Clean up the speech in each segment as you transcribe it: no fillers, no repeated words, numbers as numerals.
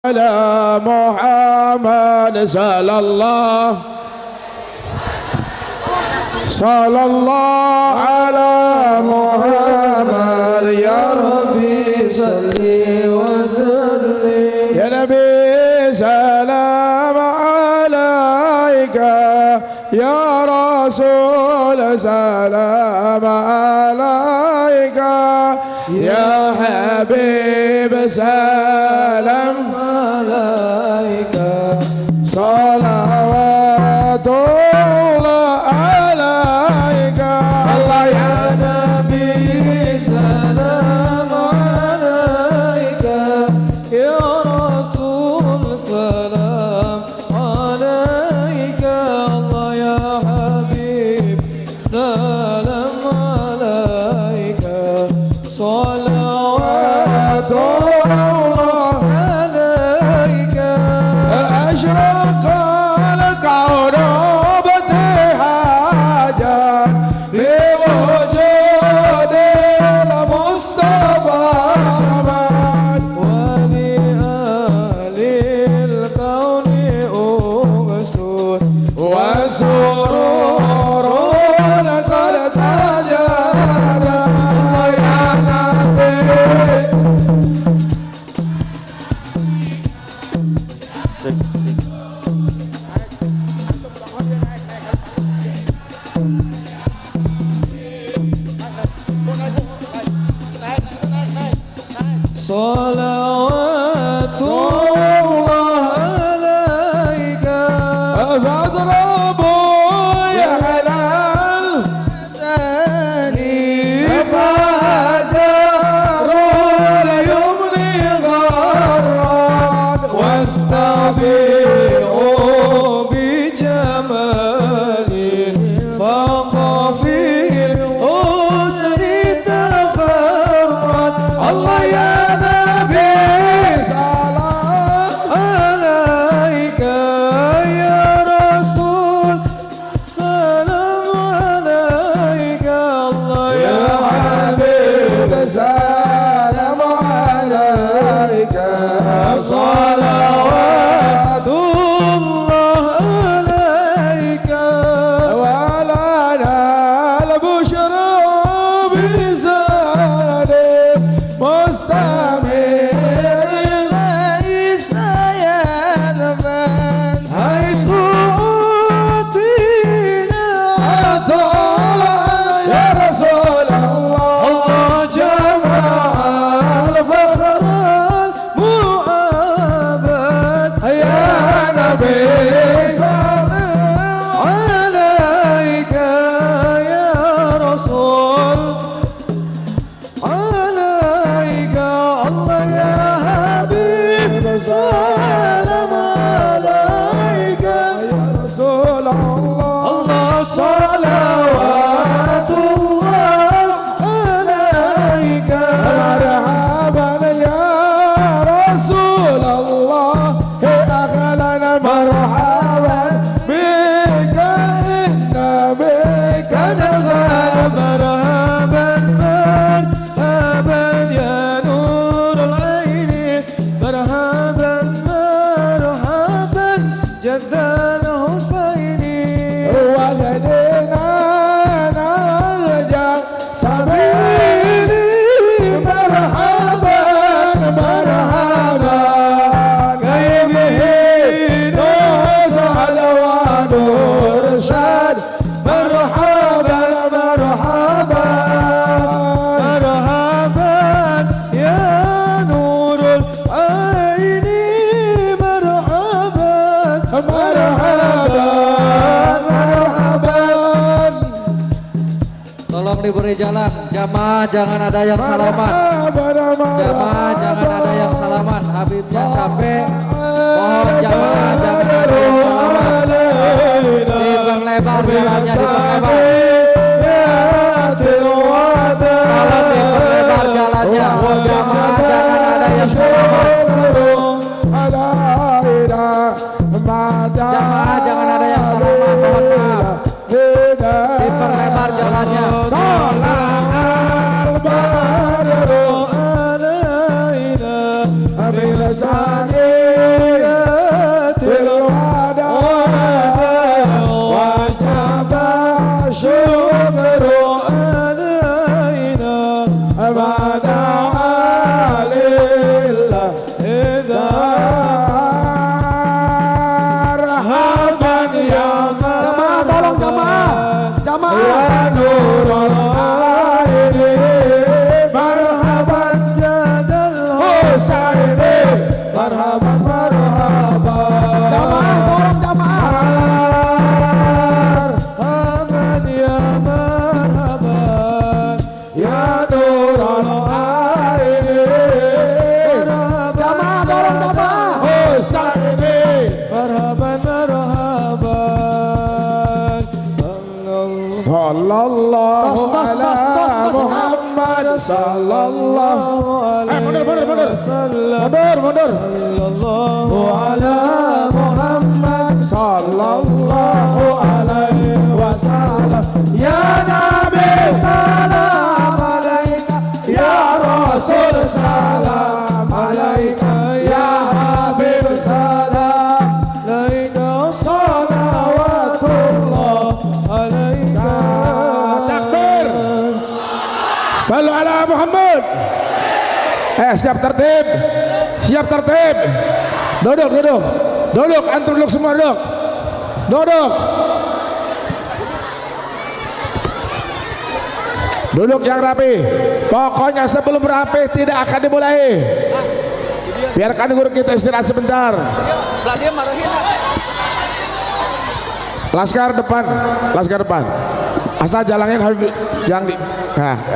على محمد صلى الله على محمد يا ربي صل وسلم يا نبي سلام عليك يا رسول سلام عليك يا حبيب سلام عليك صلوات الله عليك الله يا نبي سلام عليك يا رسول سلام عليك الله يا حبيب سلام عليك صلوات الله عليك أشرق الكون بابتهاجا بوجود المصطفى ولأهل الكون أغسل وسرور قد تجدد يا نبي صلوات الله عليك فاضربوا يا هلال ثاني فهجروا ليمني غرا واستبيعوا بجمال فاق في الحسن تفرد الله يا سلام عليك صلوات الله عليك ولنا البشرى بزاد مستمر ليس ينفد حيث أعطينا عطاء يا رسول الله الفخر المؤبد يا نبي سلام عليك يا رسول عليك الله يا حبيب سلام عليك يا رسول الله الله صلوات الله عليك مرحبا يا رسول الله أهلا مرحبا بك إن بك نزل مرحبا مرحبا يا نور العين مرحبا مرحبا جد الحسين وهدينا نهجا سبيلي مرحبا مرحبا كيفه نسعد ونرشد مرحبا مرحبا مرحبا يا نور العين مرحبا مرحبا مرحبا. Tolong diberi jalan, jamaah jangan ada yang salaman. Jamaah jangan ada yang salaman. Habibnya capek. Mohon jamaah jangan ada yang salaman. Diperlebar jalannya, diperlebar. Tolong diperlebar jalannya. Jamaah jangan ada yang salaman. Jamaah jangan ada yang salaman. Mohon maaf. Diperlebar jalannya. Tolong al-badru alaina bil sani marhaban ya Jamaah tolong jamaah. Jamaah. ya nurul aini marhaban jadal husaini marhaban marhaban Jamaah tolong jamaah. marhaban ya marhaban ya nurul aini Jamaah tolong jamaah. husaini marhaban marhaban sallallahu Tos, tos, ala tos, tos, tos. Muhammad sallallahu alaihi wasallam mundur sallallahu ala Muhammad sallallahu alaihi wasallam ya nabi salam alaika ya rasul salam alaika ya habib salam alaika salawatullah alaika takbir sallu ala Muhammad. Siap tertib, siap tertib. Duduk, duduk, duduk. Antum duduk semua, duduk, duduk. Duduk yang rapi. Pokoknya sebelum rapi tidak akan dimulai. Biarkan guru kita istirahat sebentar. Laskar depan, laskar depan. Asal jalangin Habib yang di,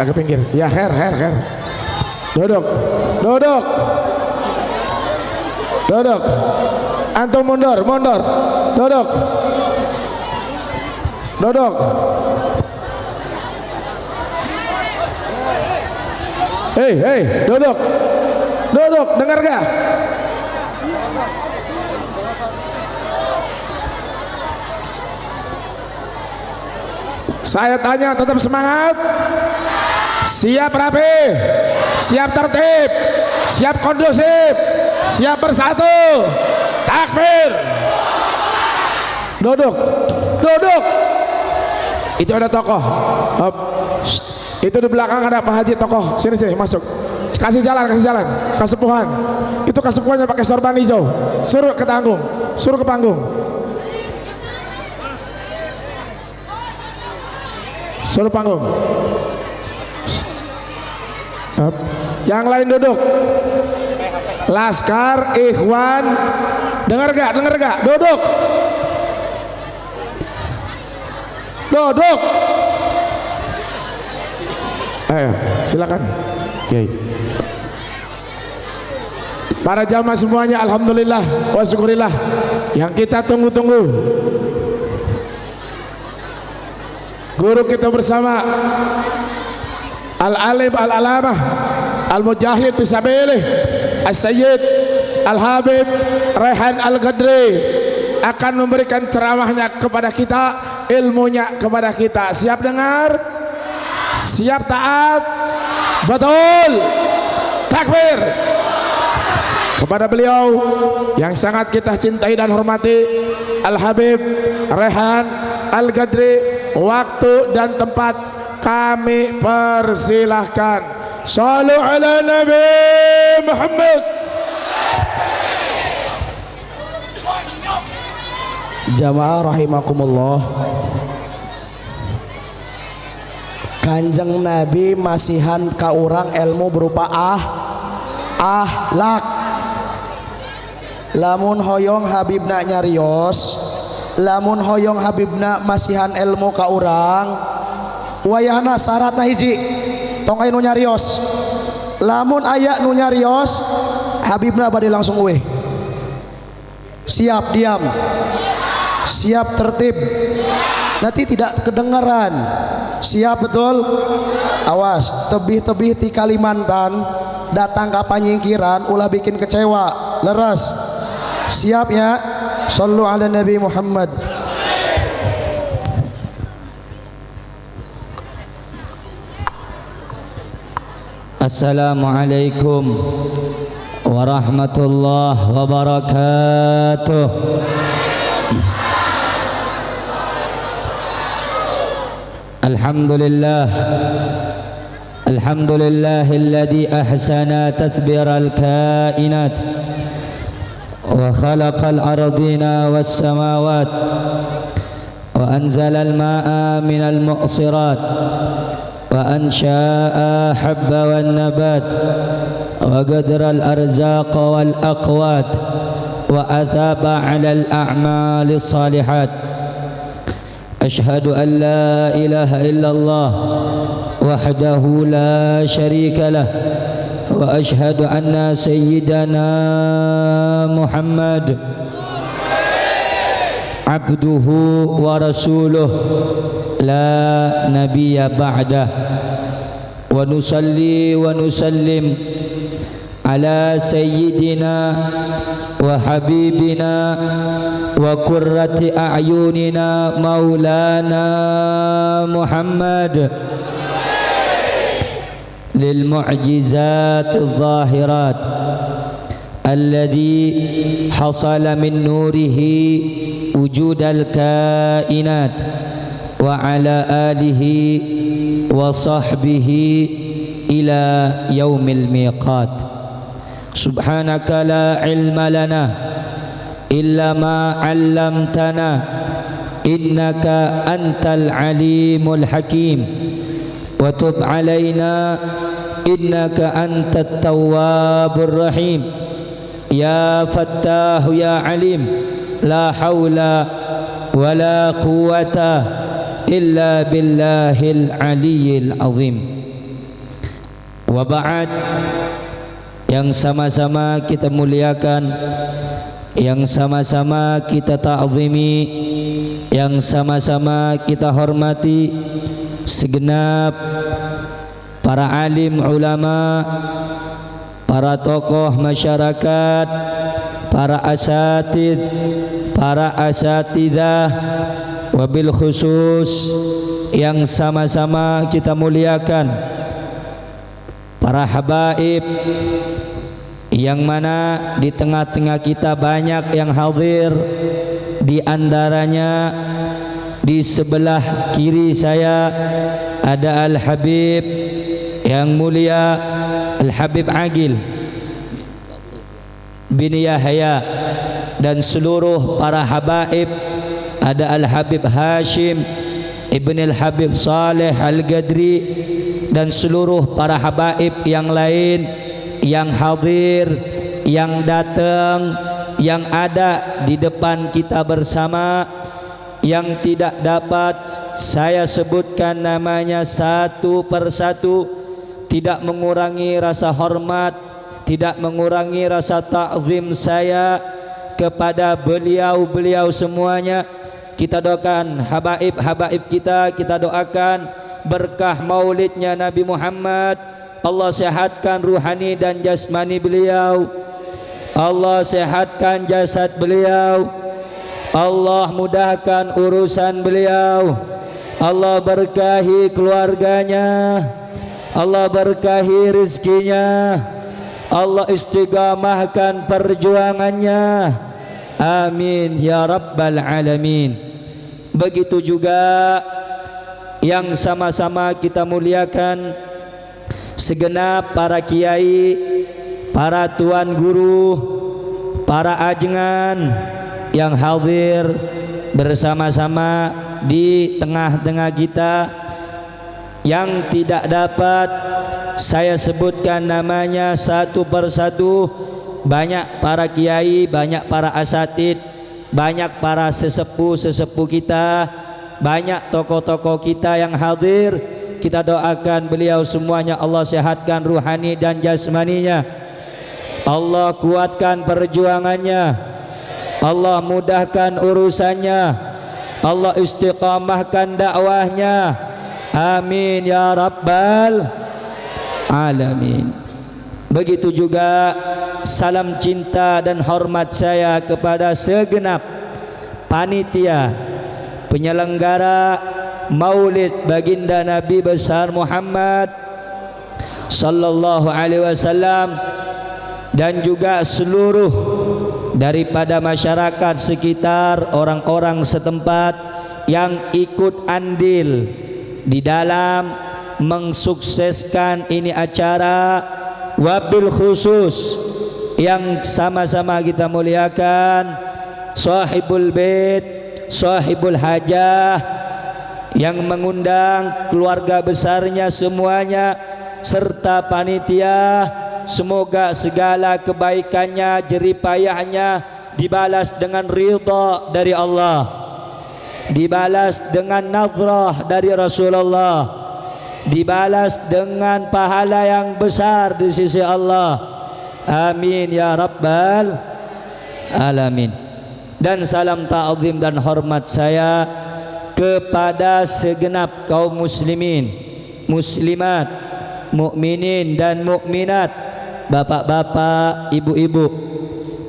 agak pinggir. Ya, her. Duduk, duduk, duduk. Antum mundur, duduk, duduk. Hei, duduk, dengar gak? Saya tanya, tetap semangat, siap rapi, siap tertib, siap kondusif, siap bersatu, takbir, duduk. Itu ada tokoh. Hop. Itu di belakang ada Pak Haji tokoh. Sini masuk. Kasih jalan. Kasepuhan. Itu kasepuhannya pakai sorban hijau. Suruh ke panggung. Suruh panggung. Yang lain duduk. Laskar, Ikhwan, dengar gak? Duduk. Ayo, silakan. Yai. Para jamaah semuanya, alhamdulillah wa syukurillah. Yang kita tunggu-tunggu, guru kita bersama, Al-Alim Al-Alamah Al-Mujahid Bisabilih As-Sayyid Al-Habib Raihan Al-Qadri akan memberikan ceramahnya kepada kita, ilmunya kepada kita. Siap dengar? Siap taat? Betul? Takbir kepada beliau yang sangat kita cintai dan hormati, Al-Habib Raihan Al-Qadri. Waktu dan tempat kami persilahkan. Shallu ala Nabi Muhammad. Jamaah rahimakumullah. Kanjeng Nabi masihan ka urang ilmu berupa ahlak. Lamun hoyong Habibna nyarios, lamun hoyong Habibna masihan ilmu ka urang, wayahna syaratna hiji, tong aya nu nyarios. Lamun aya nu nyarios, Habibna bade langsung weh. Siap diam, siap tertib, nanti tidak kedengaran. Siap betul? Awas, tebih-tebih di Kalimantan datang ke panyingkiran ulah bikin kecewa. Leres. Siap ya? Sallu ala Nabi Muhammad. Assalamualaikum warahmatullahi wabarakatuh. Alhamdulillah, alhamdulillahilladzi ahsana tadbiral kainat وخلق الأرضين والسماوات وأنزل الماء من المعصرات وأنشأ حب والنبات وقدر الأرزاق والأقوات وأثاب على الأعمال الصالحات. أشهد أن لا إله إلا الله وحده لا شريك له وأشهد أن سيدنا محمد عبده ورسوله لا نبي بعده. ونصلي ونسلم على سيدنا وحبيبنا وقرة أعيننا مولانا محمد للمعجزات الظاهرات الذي حصل من نوره وجود الكائنات وعلى آله وصحبه إلى يوم الميقات. سبحانك لا علم لنا إلا ما علمتنا إنك أنت العليم الحكيم وتب علينا إنك أنت التواب الرحيم. يا فتاه يا عليم لا حول ولا قوة إلا بالله العلي العظيم. وبعد, yang sama-sama kita muliakan, yang sama-sama kita ta'zimi, yang sama-sama kita hormati segenap para alim ulama, para tokoh masyarakat, para asatid, para asatidah, wabil khusus yang sama-sama kita muliakan para habaib, yang mana di tengah-tengah kita banyak yang hadir. Di antaranya di sebelah kiri saya ada Al-Habib yang mulia Al-Habib Agil bin Yahya, dan seluruh para habaib. Ada Al-Habib Hashim Ibn Al-Habib Saleh Al-Gadri dan seluruh para habaib yang lain yang hadir, yang datang, yang ada di depan kita bersama, yang tidak dapat saya sebutkan namanya satu persatu, tidak mengurangi rasa hormat, tidak mengurangi rasa ta'zim saya kepada beliau-beliau semuanya. Kita doakan habaib-habaib kita doakan berkah maulidnya Nabi Muhammad. Allah sehatkan ruhani dan jasmani beliau, Allah sehatkan jasad beliau, Allah mudahkan urusan beliau, Allah berkahi keluarganya, Allah berkahi rizkinya, Allah istiqamahkan perjuangannya. Amin ya rabbal alamin. Begitu juga yang sama-sama kita muliakan segenap para kiai, para tuan guru, para ajengan yang hadir bersama-sama di tengah-tengah kita, yang tidak dapat saya sebutkan namanya satu persatu. Banyak para kiai, banyak para asatid, banyak para sesepuh-sesepuh kita, banyak tokoh-tokoh kita yang hadir. Kita doakan beliau semuanya Allah sehatkan ruhani dan jasmaninya, Allah kuatkan perjuangannya, Allah mudahkan urusannya, Allah istiqamahkan dakwahnya. Amin ya rabbal alamin. Begitu juga salam cinta dan hormat saya kepada segenap panitia penyelenggara Maulid Baginda Nabi besar Muhammad sallallahu alaihi wasallam, dan juga seluruh daripada masyarakat sekitar, orang-orang setempat yang ikut andil di dalam mensukseskan ini acara. Wabil khusus yang sama-sama kita muliakan, sahibul bait, sahibul hajah, yang mengundang keluarga besarnya semuanya serta panitia. Semoga segala kebaikannya, jeripayahnya dibalas dengan ridha dari Allah, dibalas dengan nazrah dari Rasulullah, dibalas dengan pahala yang besar di sisi Allah. Amin ya rabbal alamin. Dan salam ta'zim dan hormat saya kepada segenap kaum muslimin, muslimat, mukminin dan mukminat, bapak-bapak, ibu-ibu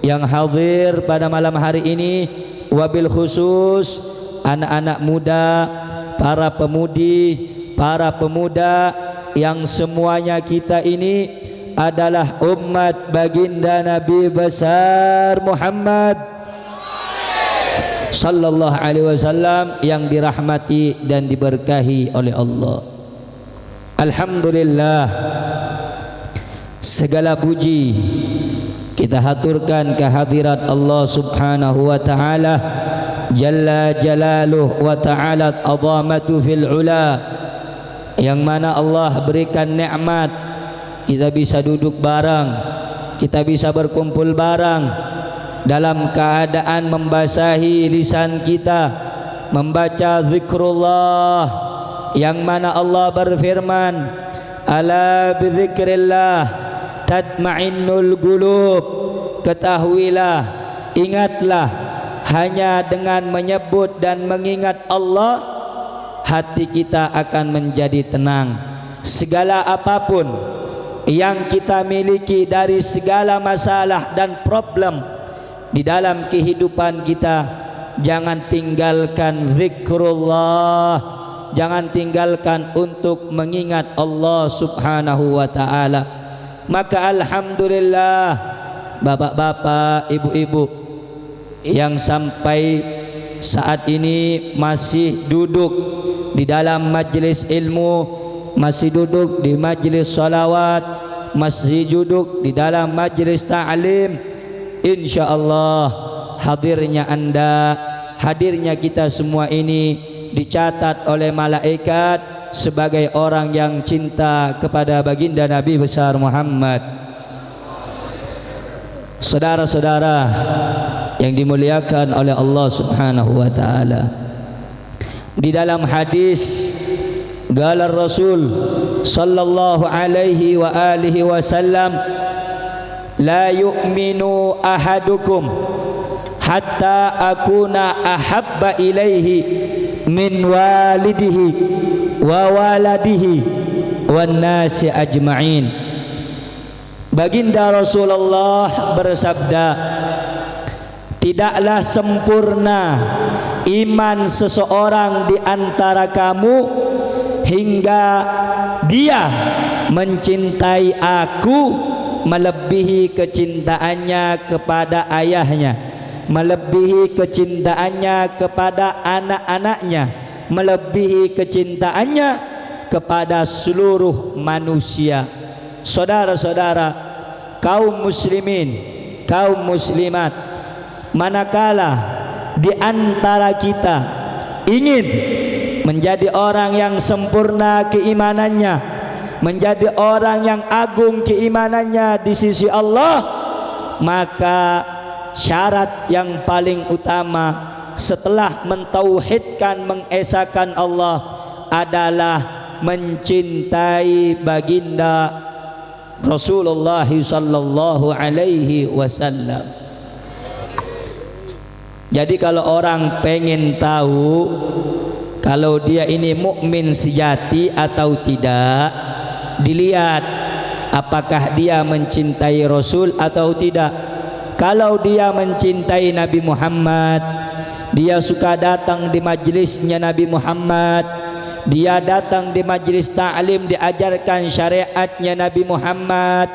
yang hadir pada malam hari ini, wabil khusus anak-anak muda, para pemudi, para pemuda yang semuanya kita ini adalah umat baginda Nabi besar Muhammad sallallahu alaihi wasallam yang dirahmati dan diberkahi oleh Allah. Alhamdulillah, segala puji kita haturkan kehadirat Allah subhanahu wa ta'ala jalla jalaluh wa ta'ala azamatu fil ula, yang mana Allah berikan nikmat kita bisa duduk bareng, kita bisa berkumpul bareng dalam keadaan membasahi lisan kita, membaca zikrullah, yang mana Allah berfirman, ala bizikrillah tatma'innul qulub. Ketahuilah, ingatlah, hanya dengan menyebut dan mengingat Allah hati kita akan menjadi tenang. Segala apapun yang kita miliki dari segala masalah dan problem di dalam kehidupan kita, jangan tinggalkan zikrullah, jangan tinggalkan untuk mengingat Allah subhanahu wa ta'ala. Maka alhamdulillah, bapak-bapak, ibu-ibu yang sampai saat ini masih duduk di dalam majlis ilmu, masih duduk di majlis salawat, masih duduk di dalam majlis ta'lim, insyaallah hadirnya anda, hadirnya kita semua ini dicatat oleh malaikat sebagai orang yang cinta kepada baginda Nabi besar Muhammad. Saudara-saudara yang dimuliakan oleh Allah subhanahu wa ta'ala, di dalam hadis qala Rasul sallallahu alaihi wa alihi wasallam, la yu'minu ahadukum hatta akuna ahabba ilaihi min walidihi wa waladihi wan nasi ajma'in. Baginda Rasulullah bersabda, tidaklah sempurna iman seseorang di antara kamu hingga dia mencintai aku melebihi kecintaannya kepada ayahnya, melebihi kecintaannya kepada anak-anaknya, melebihi kecintaannya kepada seluruh manusia. Saudara-saudara, kaum muslimin, kaum muslimat, manakala di antara kita ingin menjadi orang yang sempurna keimanannya, menjadi orang yang agung keimanannya di sisi Allah, maka syarat yang paling utama setelah mentauhidkan, mengesahkan Allah adalah mencintai baginda Rasulullah sallallahu alaihi wasallam. Jadi kalau orang pengen tahu kalau dia ini mukmin sejati atau tidak, dilihat apakah dia mencintai Rasul atau tidak. Kalau dia mencintai Nabi Muhammad, dia suka datang di majlisnya Nabi Muhammad, dia datang di majlis ta'lim diajarkan syariatnya Nabi Muhammad,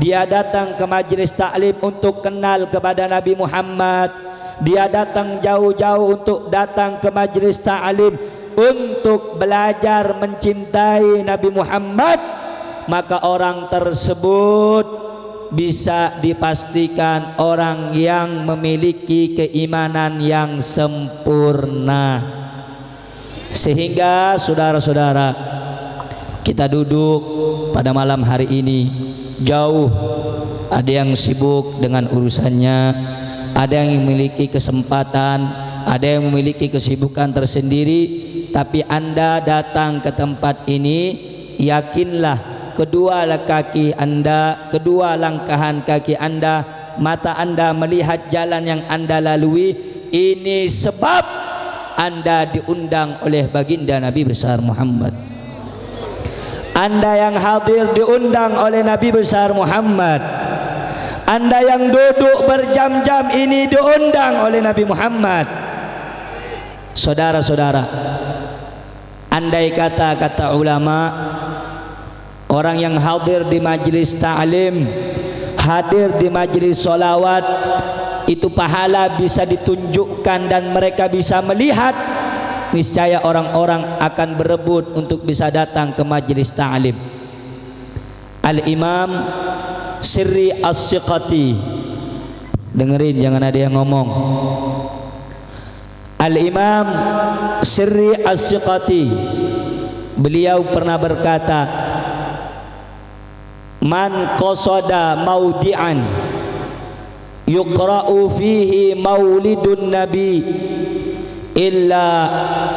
dia datang ke majlis ta'lim untuk kenal kepada Nabi Muhammad, dia datang jauh-jauh untuk datang ke majlis ta'lim untuk belajar mencintai Nabi Muhammad, maka orang tersebut bisa dipastikan orang yang memiliki keimanan yang sempurna. Sehingga saudara-saudara, kita duduk pada malam hari ini jauh, ada yang sibuk dengan urusannya, ada yang memiliki kesempatan, ada yang memiliki kesibukan tersendiri. Tapi Anda datang ke tempat ini, yakinlah kedua kaki Anda, kedua langkahan kaki Anda, mata Anda melihat jalan yang Anda lalui, ini sebab Anda diundang oleh baginda Nabi besar Muhammad. Anda yang hadir diundang oleh Nabi besar Muhammad. Anda yang duduk berjam-jam ini diundang oleh Nabi Muhammad. Saudara-saudara, andai kata ulama, orang yang hadir di majlis ta'lim, hadir di majlis solawat, itu pahala bisa ditunjukkan dan mereka bisa melihat, niscaya orang-orang akan berebut untuk bisa datang ke majlis ta'lim. Al-Imam Sirri As-Siqati, dengerin jangan ada yang ngomong. Al-Imam Sirri As-Siqati, beliau pernah berkata, man qasada maudi'an yuqra'u fihi maulidun nabi illa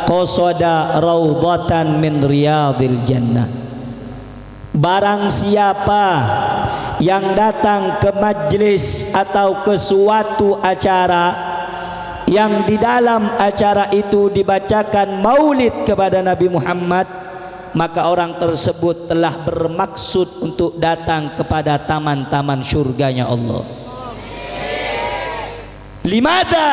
qasada raudhatan min riyadil jannah. Barang siapa yang datang ke majlis atau ke suatu acara yang di dalam acara itu dibacakan maulid kepada Nabi Muhammad, maka orang tersebut telah bermaksud untuk datang kepada taman-taman surganya Allah. Limada?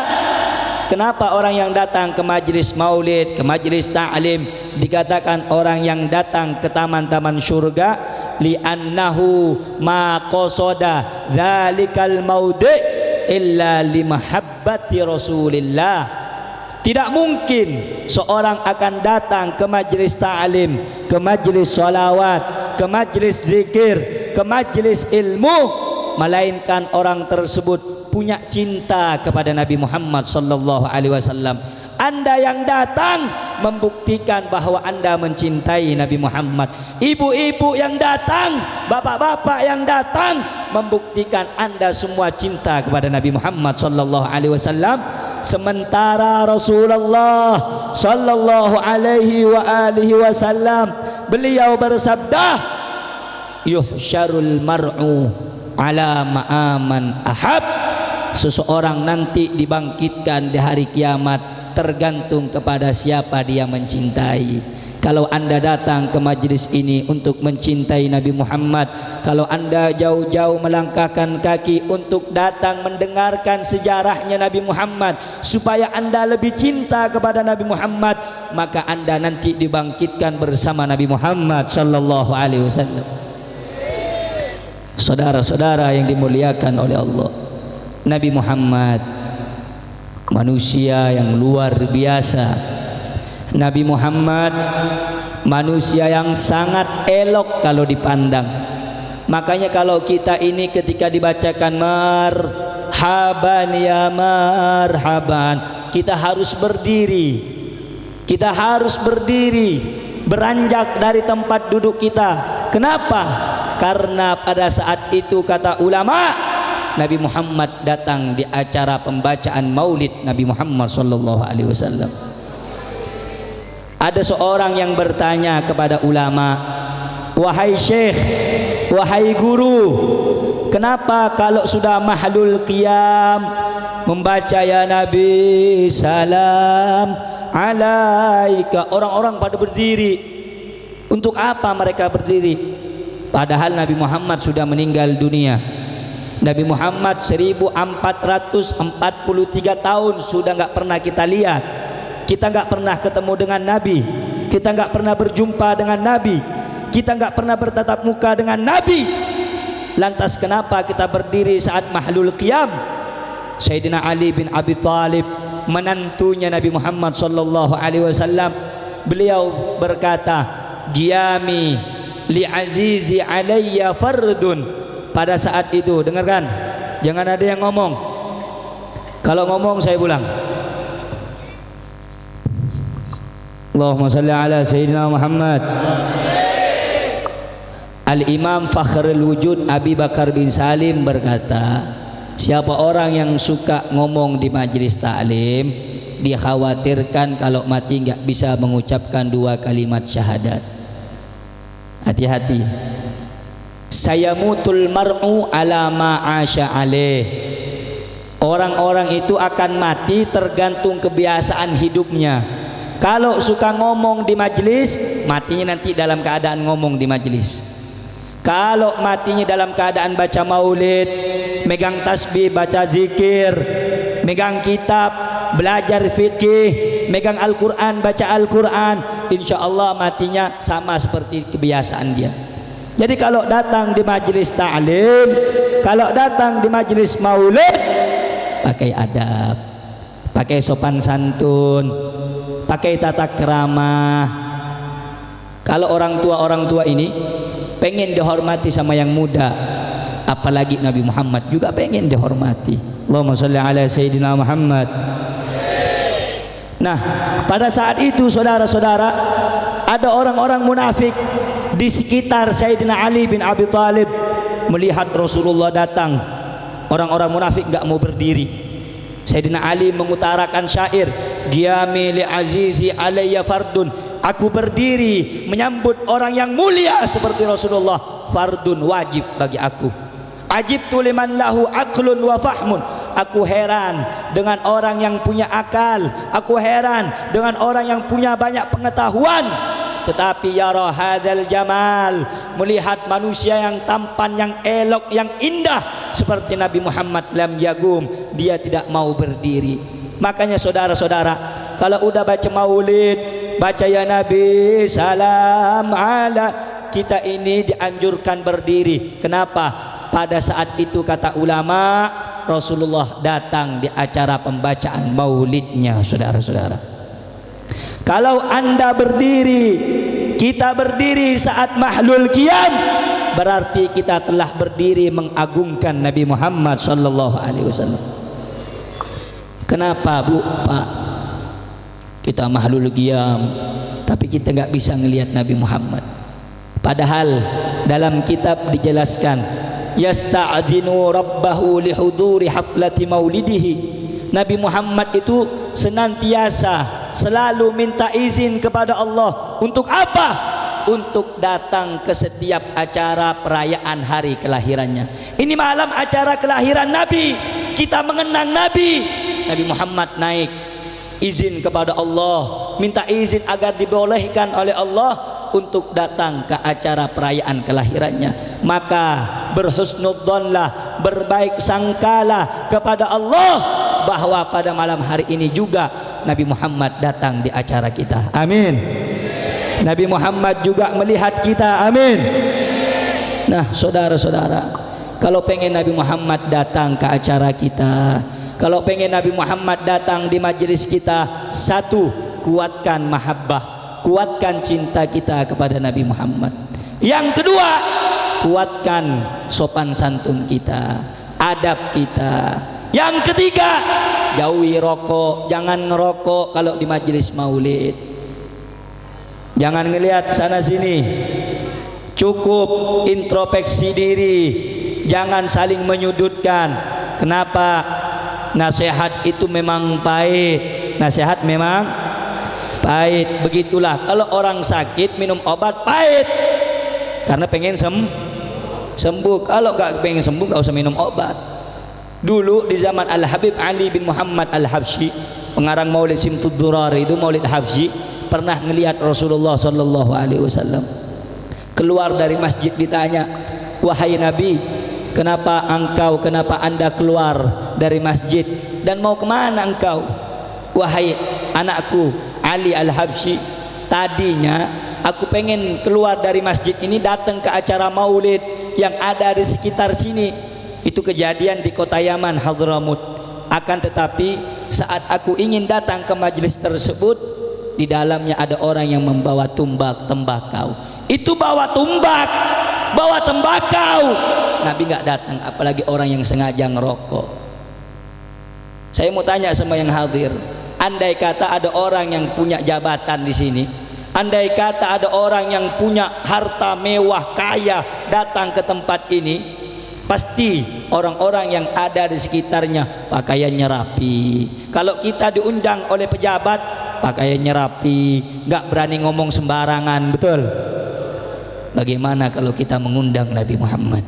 Kenapa orang yang datang ke majlis maulid, ke majlis ta'lim dikatakan orang yang datang ke taman-taman surga? Li'annahu ma qasada dzalikal maudi' illa limahabbati Rasulillah. Tidak mungkin seorang akan datang ke majlis ta'lim, ke majlis salawat, ke majlis zikir, ke majlis ilmu, melainkan orang tersebut punya cinta kepada Nabi Muhammad sallallahu alaihi wasallam. Anda yang datang membuktikan bahwa Anda mencintai Nabi Muhammad. Ibu-ibu yang datang, bapak-bapak yang datang membuktikan Anda semua cinta kepada Nabi Muhammad sallallahu alaihi wasallam. Sementara Rasulullah sallallahu alaihi wa alihi wasallam beliau bersabda, yuhsyarul mar'u ala ma'aman ahab. Seseorang nanti dibangkitkan di hari kiamat tergantung kepada siapa dia mencintai. Kalau Anda datang ke majlis ini untuk mencintai Nabi Muhammad, kalau Anda jauh-jauh melangkahkan kaki untuk datang mendengarkan sejarahnya Nabi Muhammad supaya Anda lebih cinta kepada Nabi Muhammad, maka Anda nanti dibangkitkan bersama Nabi Muhammad sallallahu alaihi wasallam. Saudara-saudara yang dimuliakan oleh Allah, Nabi Muhammad manusia yang luar biasa. Nabi Muhammad manusia yang sangat elok kalau dipandang. Makanya kalau kita ini ketika dibacakan marhaban ya marhaban, kita harus berdiri. Kita harus berdiri, beranjak dari tempat duduk kita. Kenapa? Karena pada saat itu kata ulama, Nabi Muhammad datang di acara pembacaan maulid Nabi Muhammad sallallahu alaihi wasallam. Ada seorang yang bertanya kepada ulama, wahai syekh, wahai guru, kenapa kalau sudah mahlul qiyam membaca ya Nabi salam alaika, orang-orang pada berdiri? Untuk apa mereka berdiri? Padahal Nabi Muhammad sudah meninggal dunia. Nabi Muhammad 1443 tahun sudah nggak pernah kita lihat. Kita nggak pernah ketemu dengan Nabi. Kita nggak pernah berjumpa dengan Nabi. Kita nggak pernah bertatap muka dengan Nabi. Lantas kenapa kita berdiri saat mahlul qiyam? Sayyidina Ali bin Abi Thalib, menantunya Nabi Muhammad sallallahu alaihi wasallam, beliau berkata, "Qiyami li azizi alayya fardun pada saat itu, dengarkan, jangan ada yang ngomong. Kalau ngomong saya pulang. Allahumma salli ala Sayyidina Muhammad. Al-Imam Fakhrul Wujud Abi Bakar bin Salim berkata, siapa orang yang suka ngomong di majelis taklim, dikhawatirkan kalau mati nggak bisa mengucapkan 2 kalimat syahadat. Hati-hati. Sayamutul mar'u ala ma'asya alaih. Orang-orang itu akan mati tergantung kebiasaan hidupnya. Kalau suka ngomong di majelis, matinya nanti dalam keadaan ngomong di majelis. Kalau matinya dalam keadaan baca maulid, megang tasbih, baca zikir, megang kitab, belajar fikih, megang Al-Quran, baca Al-Quran, insya Allah matinya sama seperti kebiasaan dia. Jadi kalau datang di majelis ta'lim, kalau datang di majelis maulid, pakai adab, pakai sopan santun, pakai tata keramah. Kalau orang tua ini pengen dihormati sama yang muda, apalagi Nabi Muhammad juga pengen dihormati. Allahumma sholli ala Sayyidina Muhammad. Nah, pada saat itu saudara-saudara, ada orang-orang munafik di sekitar Sayyidina Ali bin Abi Thalib melihat Rasulullah datang. Orang-orang munafik enggak mau berdiri. Sayyidina Ali mengutarakan syair, "Qiyami li azizi alayya fardun." Aku berdiri menyambut orang yang mulia seperti Rasulullah, fardun, wajib bagi aku. Ajibtu liman lahu aqlun wa fahmun. Aku heran dengan orang yang punya akal, aku heran dengan orang yang punya banyak pengetahuan. Tetapi yara hadzal jamal, melihat manusia yang tampan, yang elok, yang indah seperti Nabi Muhammad, lam yagum, dia tidak mau berdiri. Makanya saudara-saudara, kalau udah baca maulid, baca ya Nabi salam ala, kita ini dianjurkan berdiri. Kenapa? Pada saat itu kata ulama, Rasulullah datang di acara pembacaan maulidnya, saudara-saudara. Kalau anda berdiri, kita berdiri saat mahlul qiyam, berarti kita telah berdiri mengagungkan Nabi Muhammad sallallahu alaihi wasallam. Kenapa Bu, Pak? Kita mahlul qiyam, tapi kita nggak bisa ngelihat Nabi Muhammad. Padahal dalam kitab dijelaskan, yasta'dzinu rabbahu lihuduri haflati maulidihi. Nabi Muhammad itu senantiasa selalu minta izin kepada Allah. Untuk apa? Untuk datang ke setiap acara perayaan hari kelahirannya. Ini malam acara kelahiran Nabi, kita mengenang Nabi. Nabi Muhammad naik, izin kepada Allah, minta izin agar dibolehkan oleh Allah untuk datang ke acara perayaan kelahirannya. Maka berhusnudzonlah, berbaik sangkalah kepada Allah bahwa pada malam hari ini juga Nabi Muhammad datang di acara kita. Amin. Nabi Muhammad juga melihat kita. Amin. Nah, saudara-saudara, kalau pengen Nabi Muhammad datang ke acara kita, kalau pengen Nabi Muhammad datang di majelis kita, satu, kuatkan mahabbah, kuatkan cinta kita kepada Nabi Muhammad. Yang kedua, kuatkan sopan santun kita, adab kita. Yang ketiga, jauhi rokok, jangan ngerokok kalau di majelis maulid. Jangan ngelihat sana sini. Cukup introspeksi diri, jangan saling menyudutkan. Kenapa? Nasihat itu memang pahit. Nasihat memang pahit. Begitulah kalau orang sakit minum obat pahit, karena pengen sembuh. Kalau gak pengen sembuh gak usah minum obat. Dulu di zaman Al-Habib Ali bin Muhammad Al-Habsyi, pengarang Maulid Simtud Durar itu, Maulid Habsyi, pernah ngelihat Rasulullah sallallahu alaihi wasallam keluar dari masjid. Ditanya, "Wahai Nabi, kenapa anda keluar dari masjid dan mau kemana engkau?" "Wahai anakku Ali Al-Habsyi, tadinya aku pengen keluar dari masjid ini datang ke acara maulid yang ada di sekitar sini." Itu kejadian di kota Yaman, Hadramut. Akan tetapi saat aku ingin datang ke majelis tersebut, di dalamnya ada orang yang membawa tumbak tembakau. Itu bawa tumbak bawa tembakau, Nabi nggak datang, apalagi orang yang sengaja ngerokok. Saya mau tanya sama yang hadir, andai kata ada orang yang punya jabatan di sini, andai kata ada orang yang punya harta mewah kaya datang ke tempat ini, pasti orang-orang yang ada di sekitarnya pakaiannya rapi. Kalau kita diundang oleh pejabat, pakaiannya rapi, nggak berani ngomong sembarangan, betul? Bagaimana kalau kita mengundang Nabi Muhammad?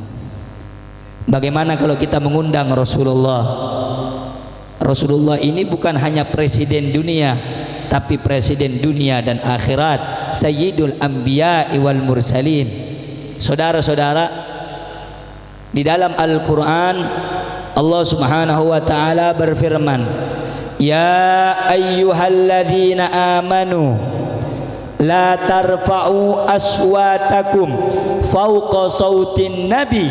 Bagaimana kalau kita mengundang Rasulullah? Rasulullah ini bukan hanya presiden dunia, tapi presiden dunia dan akhirat, Sayyidul Anbiya wal Mursalin. Saudara-saudara, di dalam Al-Quran Allah Subhanahu wa ta'ala berfirman, ya ayyuhalladzina amanu la tarfa'u aswatakum fawqa sautin nabi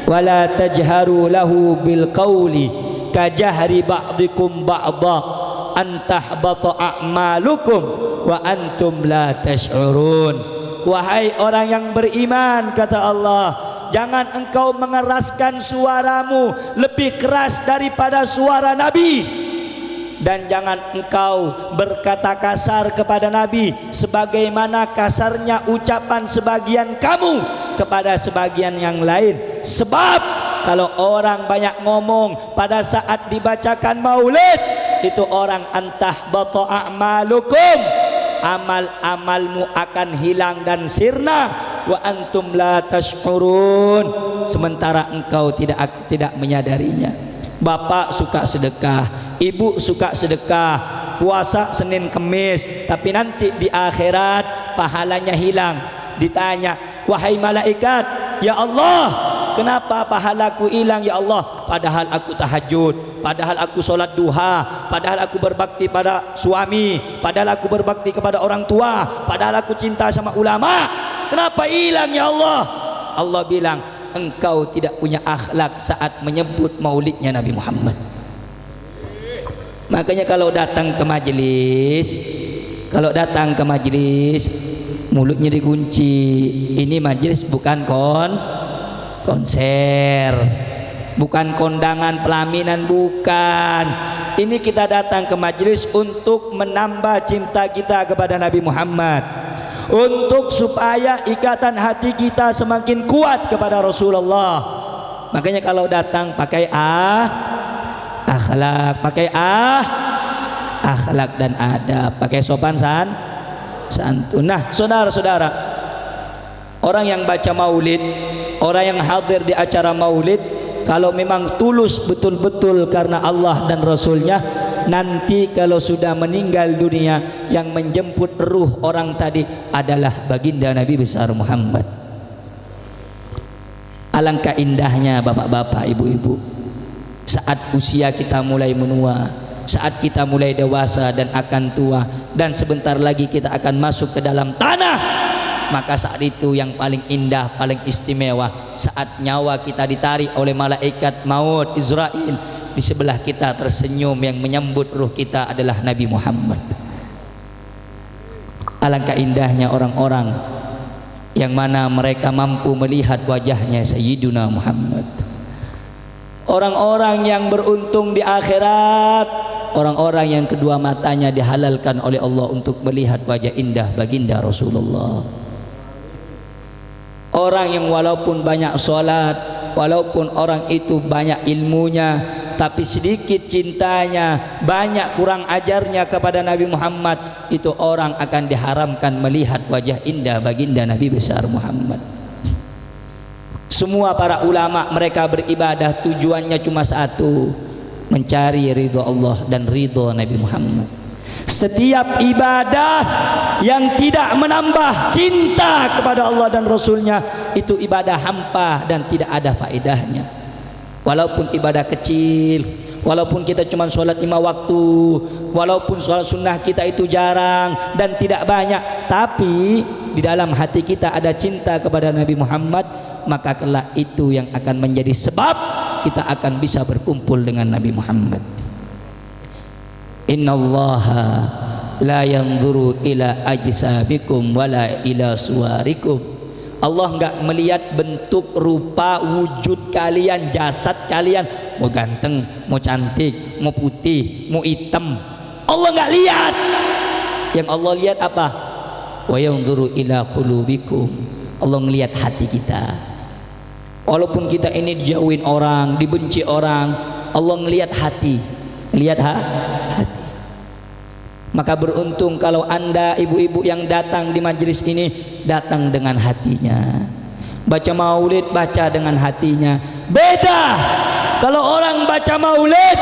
wa la tajharu lahu bil qawli kajahri ba'dikum ba'da an tahbata a'malukum wa antum la tash'urun. Wahai orang yang beriman, kata Allah, jangan engkau mengeraskan suaramu lebih keras daripada suara Nabi, dan jangan engkau berkata kasar kepada Nabi sebagaimana kasarnya ucapan sebagian kamu kepada sebagian yang lain. Sebab kalau orang banyak ngomong pada saat dibacakan maulid, itu orang antah bata a'malukum, amal-amalmu akan hilang dan sirna, wa antum la tash'urun, sementara engkau tidak menyadarinya. Bapak suka sedekah, ibu suka sedekah, puasa Senin Kemis, tapi nanti di akhirat pahalanya hilang. Ditanya, wahai malaikat, ya Allah, kenapa pahalaku hilang ya Allah? Padahal aku tahajud, padahal aku sholat duha, padahal aku berbakti pada suami, padahal aku berbakti kepada orang tua, padahal aku cinta sama ulama. Kenapa hilang ya Allah? Allah bilang, engkau tidak punya akhlak saat menyebut maulidnya Nabi Muhammad. Makanya kalau datang ke majelis, mulutnya dikunci. Ini majelis bukan konser, bukan kondangan pelaminan, bukan. Ini kita datang ke majelis untuk menambah cinta kita kepada Nabi Muhammad, untuk supaya ikatan hati kita semakin kuat kepada Rasulullah. Makanya kalau datang pakai akhlak, pakai akhlak dan adab, pakai sopan santun. Nah, saudara-saudara, orang yang baca maulid, orang yang hadir di acara maulid, kalau memang tulus betul-betul karena Allah dan Rasulnya, nanti kalau sudah meninggal dunia, yang menjemput ruh orang tadi adalah baginda Nabi besar Muhammad. Alangkah indahnya bapak-bapak, ibu-ibu, saat usia kita mulai menua, saat kita mulai dewasa dan akan tua, dan sebentar lagi kita akan masuk ke dalam tanah, maka saat itu yang paling indah, paling istimewa, saat nyawa kita ditarik oleh malaikat maut Israel, di sebelah kita tersenyum yang menyambut ruh kita adalah Nabi Muhammad. Alangkah indahnya orang-orang yang mana mereka mampu melihat wajahnya Sayyiduna Muhammad. Orang-orang yang beruntung di akhirat, orang-orang yang kedua matanya dihalalkan oleh Allah untuk melihat wajah indah baginda Rasulullah. Orang yang walaupun banyak sholat, walaupun orang itu banyak ilmunya, tapi sedikit cintanya, banyak kurang ajarnya kepada Nabi Muhammad, itu orang akan diharamkan melihat wajah indah baginda Nabi besar Muhammad. Semua para ulama mereka beribadah tujuannya cuma satu, mencari ridho Allah dan ridho Nabi Muhammad. Setiap ibadah yang tidak menambah cinta kepada Allah dan Rasulnya, itu ibadah hampa dan tidak ada faedahnya. Walaupun ibadah kecil, walaupun kita cuma sholat 5 waktu, walaupun sholat sunnah kita itu jarang dan tidak banyak, tapi di dalam hati kita ada cinta kepada Nabi Muhammad, maka kelak itu yang akan menjadi sebab kita akan bisa berkumpul dengan Nabi Muhammad. Innallaha la yanzuru ila ajsamikum wala ila suwarikum. Allah enggak melihat bentuk, rupa, wujud kalian, jasad kalian, mau ganteng, mau cantik, mau putih, mau hitam. Allah enggak lihat. Yang Allah lihat apa? Wa yanzuru ila qulubikum. Allah ngelihat hati kita. Walaupun kita ini dijauhin orang, dibenci orang, Allah ngelihat hati. Lihat hati. Maka beruntung kalau Anda ibu-ibu yang datang di majelis ini datang dengan hatinya. Baca maulid baca dengan hatinya. Beda kalau orang baca maulid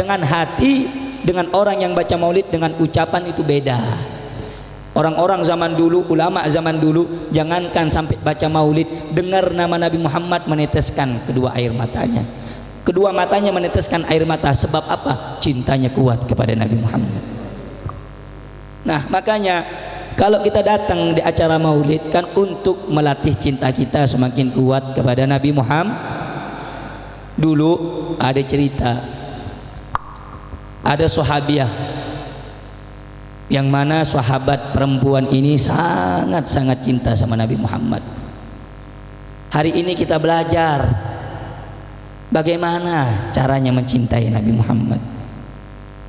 dengan hati dengan orang yang baca maulid dengan ucapan, itu beda. Orang-orang zaman dulu, ulama zaman dulu, jangankan sampai baca maulid, dengar nama Nabi Muhammad meneteskan kedua air matanya. Kedua matanya meneteskan air mata. Sebab apa? Cintanya kuat kepada Nabi Muhammad. Nah, makanya kalau kita datang di acara maulid kan untuk melatih cinta kita semakin kuat kepada Nabi Muhammad. Dulu ada cerita, ada sahabiah yang mana sahabat perempuan ini sangat-sangat cinta sama Nabi Muhammad. Hari ini kita belajar bagaimana caranya mencintai Nabi Muhammad.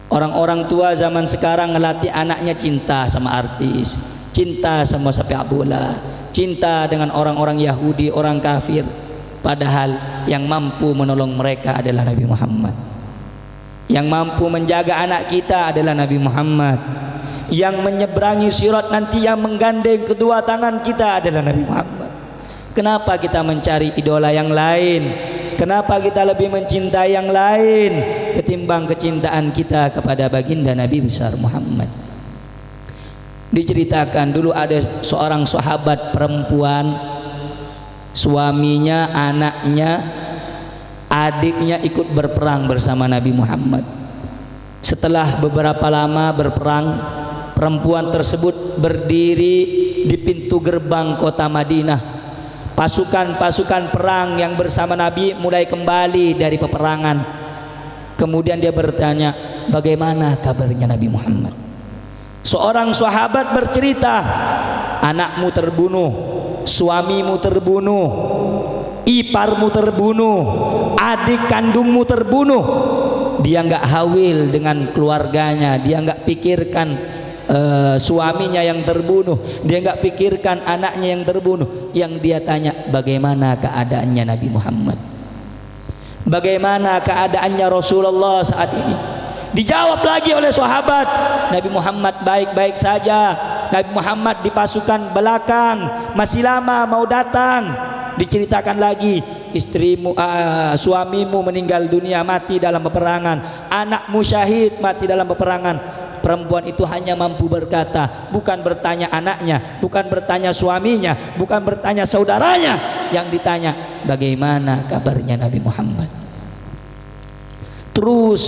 Orang-orang tua zaman sekarang ngelatih anaknya cinta sama artis, cinta sama sepak bola, cinta dengan orang-orang Yahudi, orang kafir. Padahal yang mampu menolong mereka adalah Nabi Muhammad. Yang mampu menjaga anak kita adalah Nabi Muhammad. Yang menyeberangi sirat nanti, yang menggandeng kedua tangan kita adalah Nabi Muhammad. Kenapa kita mencari idola yang lain? Kenapa kita lebih mencintai yang lain ketimbang kecintaan kita kepada baginda Nabi besar Muhammad? Diceritakan dulu ada seorang sahabat perempuan, suaminya, anaknya, adiknya ikut berperang bersama Nabi Muhammad. Setelah beberapa lama berperang, perempuan tersebut berdiri di pintu gerbang kota Madinah. Pasukan-pasukan perang yang bersama Nabi mulai kembali dari peperangan. Kemudian dia bertanya, bagaimana kabarnya Nabi Muhammad? Seorang sahabat bercerita, anakmu terbunuh, suamimu terbunuh, iparmu terbunuh, adik kandungmu terbunuh. Dia enggak hawil dengan keluarganya, dia enggak pikirkan suaminya yang terbunuh, dia enggak pikirkan anaknya yang terbunuh. Yang dia tanya, bagaimana keadaannya Nabi Muhammad? Bagaimana keadaannya Rasulullah saat ini? Dijawab lagi oleh sahabat, Nabi Muhammad baik-baik saja. Nabi Muhammad di pasukan belakang, masih lama mau datang. Diceritakan lagi, istrimu, suamimu meninggal dunia, mati dalam peperangan, anakmu syahid, mati dalam peperangan. Perempuan itu hanya mampu berkata, bukan bertanya anaknya, bukan bertanya suaminya, bukan bertanya saudaranya. Yang ditanya, bagaimana kabarnya Nabi Muhammad? Terus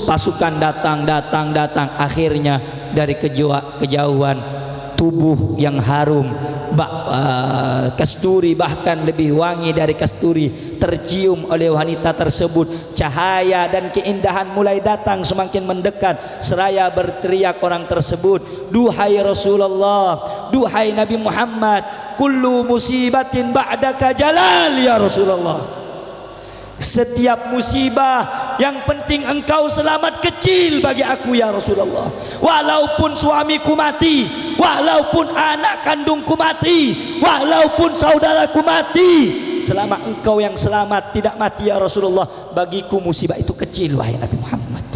pasukan datang. Akhirnya dari kejauhan tubuh yang harum, kasturi, bahkan lebih wangi dari kasturi, tercium oleh wanita tersebut. Cahaya dan keindahan mulai datang, semakin mendekat. Seraya berteriak orang tersebut, duhai Rasulullah, duhai Nabi Muhammad, kullu musibatin ba'daka jalal ya Rasulullah. Setiap musibah yang penting engkau selamat kecil bagi aku ya Rasulullah. Walaupun suamiku mati, walaupun anak kandungku mati, walaupun saudaraku mati, selama engkau yang selamat tidak mati ya Rasulullah, bagiku musibah itu kecil wahai Nabi Muhammad.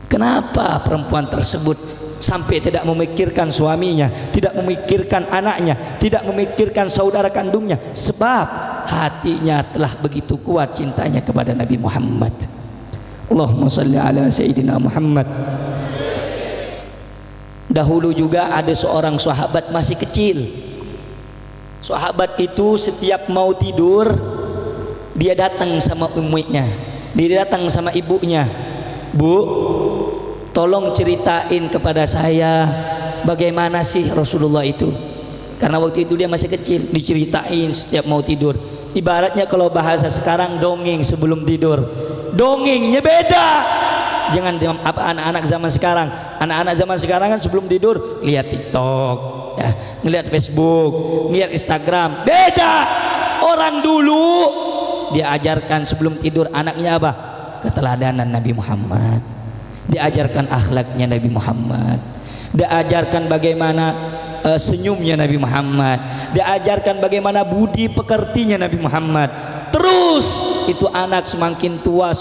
Kenapa perempuan tersebut sampai tidak memikirkan suaminya, tidak memikirkan anaknya, tidak memikirkan saudara kandungnya? Sebab hatinya telah begitu kuat cintanya kepada Nabi Muhammad. Allahumma salli ala Sayyidina Muhammad. Dahulu juga ada seorang sahabat masih kecil. Sahabat itu setiap mau tidur, dia datang sama umminya, dia datang sama ibunya. Bu, tolong ceritain kepada saya bagaimana sih Rasulullah itu. Karena waktu itu dia masih kecil, diceritain setiap mau tidur. Ibaratnya kalau bahasa sekarang dongeng sebelum tidur. Dongengnya beda Jangan apa anak-anak zaman sekarang. Anak-anak zaman sekarang kan sebelum tidur lihat TikTok, ya, ngelihat Facebook, ngelihat Instagram. Beda. Orang dulu dia ajarkan sebelum tidur anaknya apa? Keteladanan Nabi Muhammad. Diajarkan akhlaknya Nabi Muhammad. Diajarkan bagaimana senyumnya Nabi Muhammad. Diajarkan bagaimana budi pekertinya Nabi Muhammad. Terus itu anak semakin tua,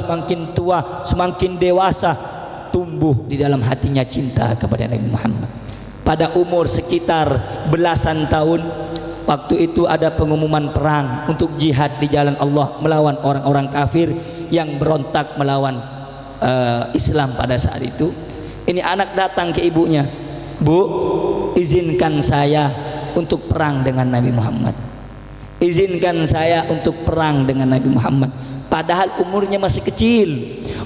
semakin dewasa, tumbuh di dalam hatinya cinta kepada Nabi Muhammad. Pada umur sekitar belasan tahun, waktu itu ada pengumuman perang untuk jihad di jalan Allah melawan orang-orang kafir yang berontak melawan Islam pada saat itu. Ini anak datang ke ibunya, "Bu, izinkan saya untuk perang dengan Nabi Muhammad. Izinkan saya untuk perang dengan Nabi Muhammad." Padahal umurnya masih kecil,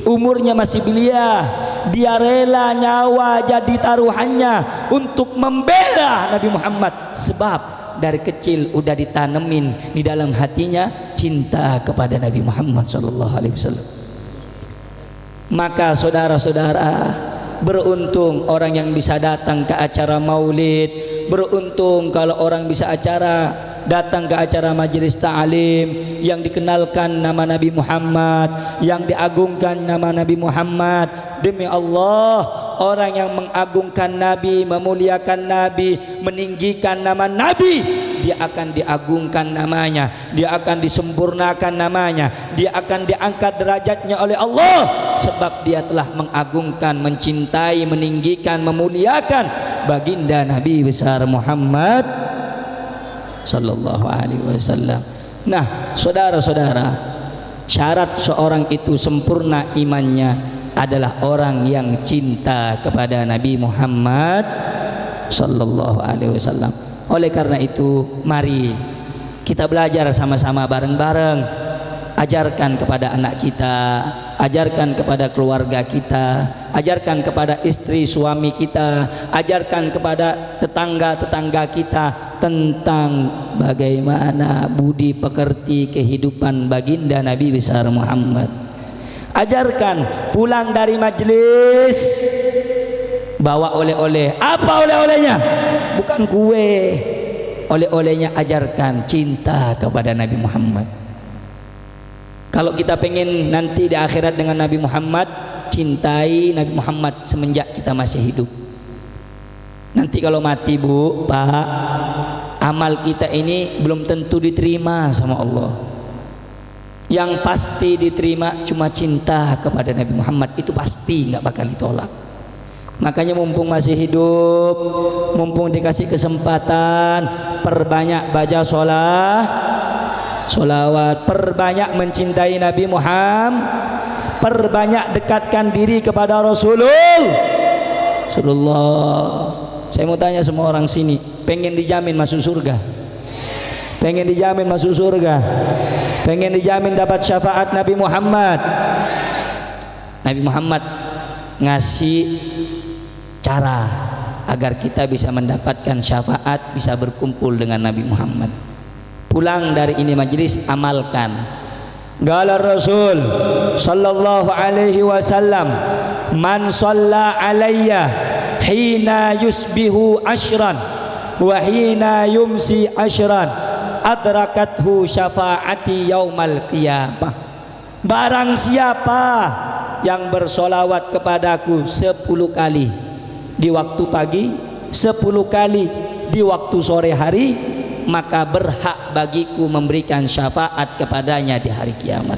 umurnya masih belia. Dia rela nyawa jadi taruhannya untuk membela Nabi Muhammad. Sebab dari kecil udah ditanemin di dalam hatinya cinta kepada Nabi Muhammad SAW. Maka saudara-saudara, beruntung orang yang bisa datang ke acara maulid, beruntung kalau orang bisa datang ke acara majelis ta'lim yang dikenalkan nama Nabi Muhammad, yang diagungkan nama Nabi Muhammad. Demi Allah, orang yang mengagungkan Nabi, memuliakan Nabi, meninggikan nama Nabi, dia akan diagungkan namanya, dia akan disempurnakan namanya, dia akan diangkat derajatnya oleh Allah, sebab dia telah mengagungkan, mencintai, meninggikan, memuliakan baginda Nabi besar Muhammad sallallahu alaihi wasallam. Nah, saudara-saudara, syarat seorang itu sempurna imannya adalah orang yang cinta kepada Nabi Muhammad sallallahu alaihi wasallam. Oleh karena itu, mari kita belajar sama-sama bareng-bareng. Ajarkan kepada anak kita, ajarkan kepada keluarga kita, ajarkan kepada istri suami kita, ajarkan kepada tetangga-tetangga kita tentang bagaimana budi pekerti kehidupan baginda Nabi besar Muhammad. Ajarkan pulang dari majelis bawa oleh-oleh. Apa oleh-olehnya? Bukan kue. Oleh-olehnya ajarkan cinta kepada Nabi Muhammad. Kalau kita pengen nanti di akhirat dengan Nabi Muhammad, cintai Nabi Muhammad semenjak kita masih hidup. Nanti kalau mati, Bu, Pak, amal kita ini belum tentu diterima sama Allah. Yang pasti diterima cuma cinta kepada Nabi Muhammad, itu pasti nggak bakal ditolak. Makanya mumpung masih hidup, mumpung dikasih kesempatan, perbanyak baca solawat, perbanyak mencintai Nabi Muhammad, perbanyak dekatkan diri kepada Rasulullah. Saya mau tanya semua orang sini, pengen dijamin masuk surga? Pengen dijamin masuk surga? Pengen dijamin dapat syafaat Nabi Muhammad? Nabi Muhammad ngasih cara agar kita bisa mendapatkan syafaat, bisa berkumpul dengan Nabi Muhammad. Pulang dari ini majelis, amalkan. Qala Rasul sallallahu alaihi wasallam, man shalla alayya hina yusbihu ashran wa hina yumsi ashran adrakathu syafaati yaumal qiyamah. Barang siapa yang bersolawat kepadaku 10 kali di waktu pagi, 10 kali di waktu sore hari, maka berhak bagiku memberikan syafaat kepadanya di hari kiamat.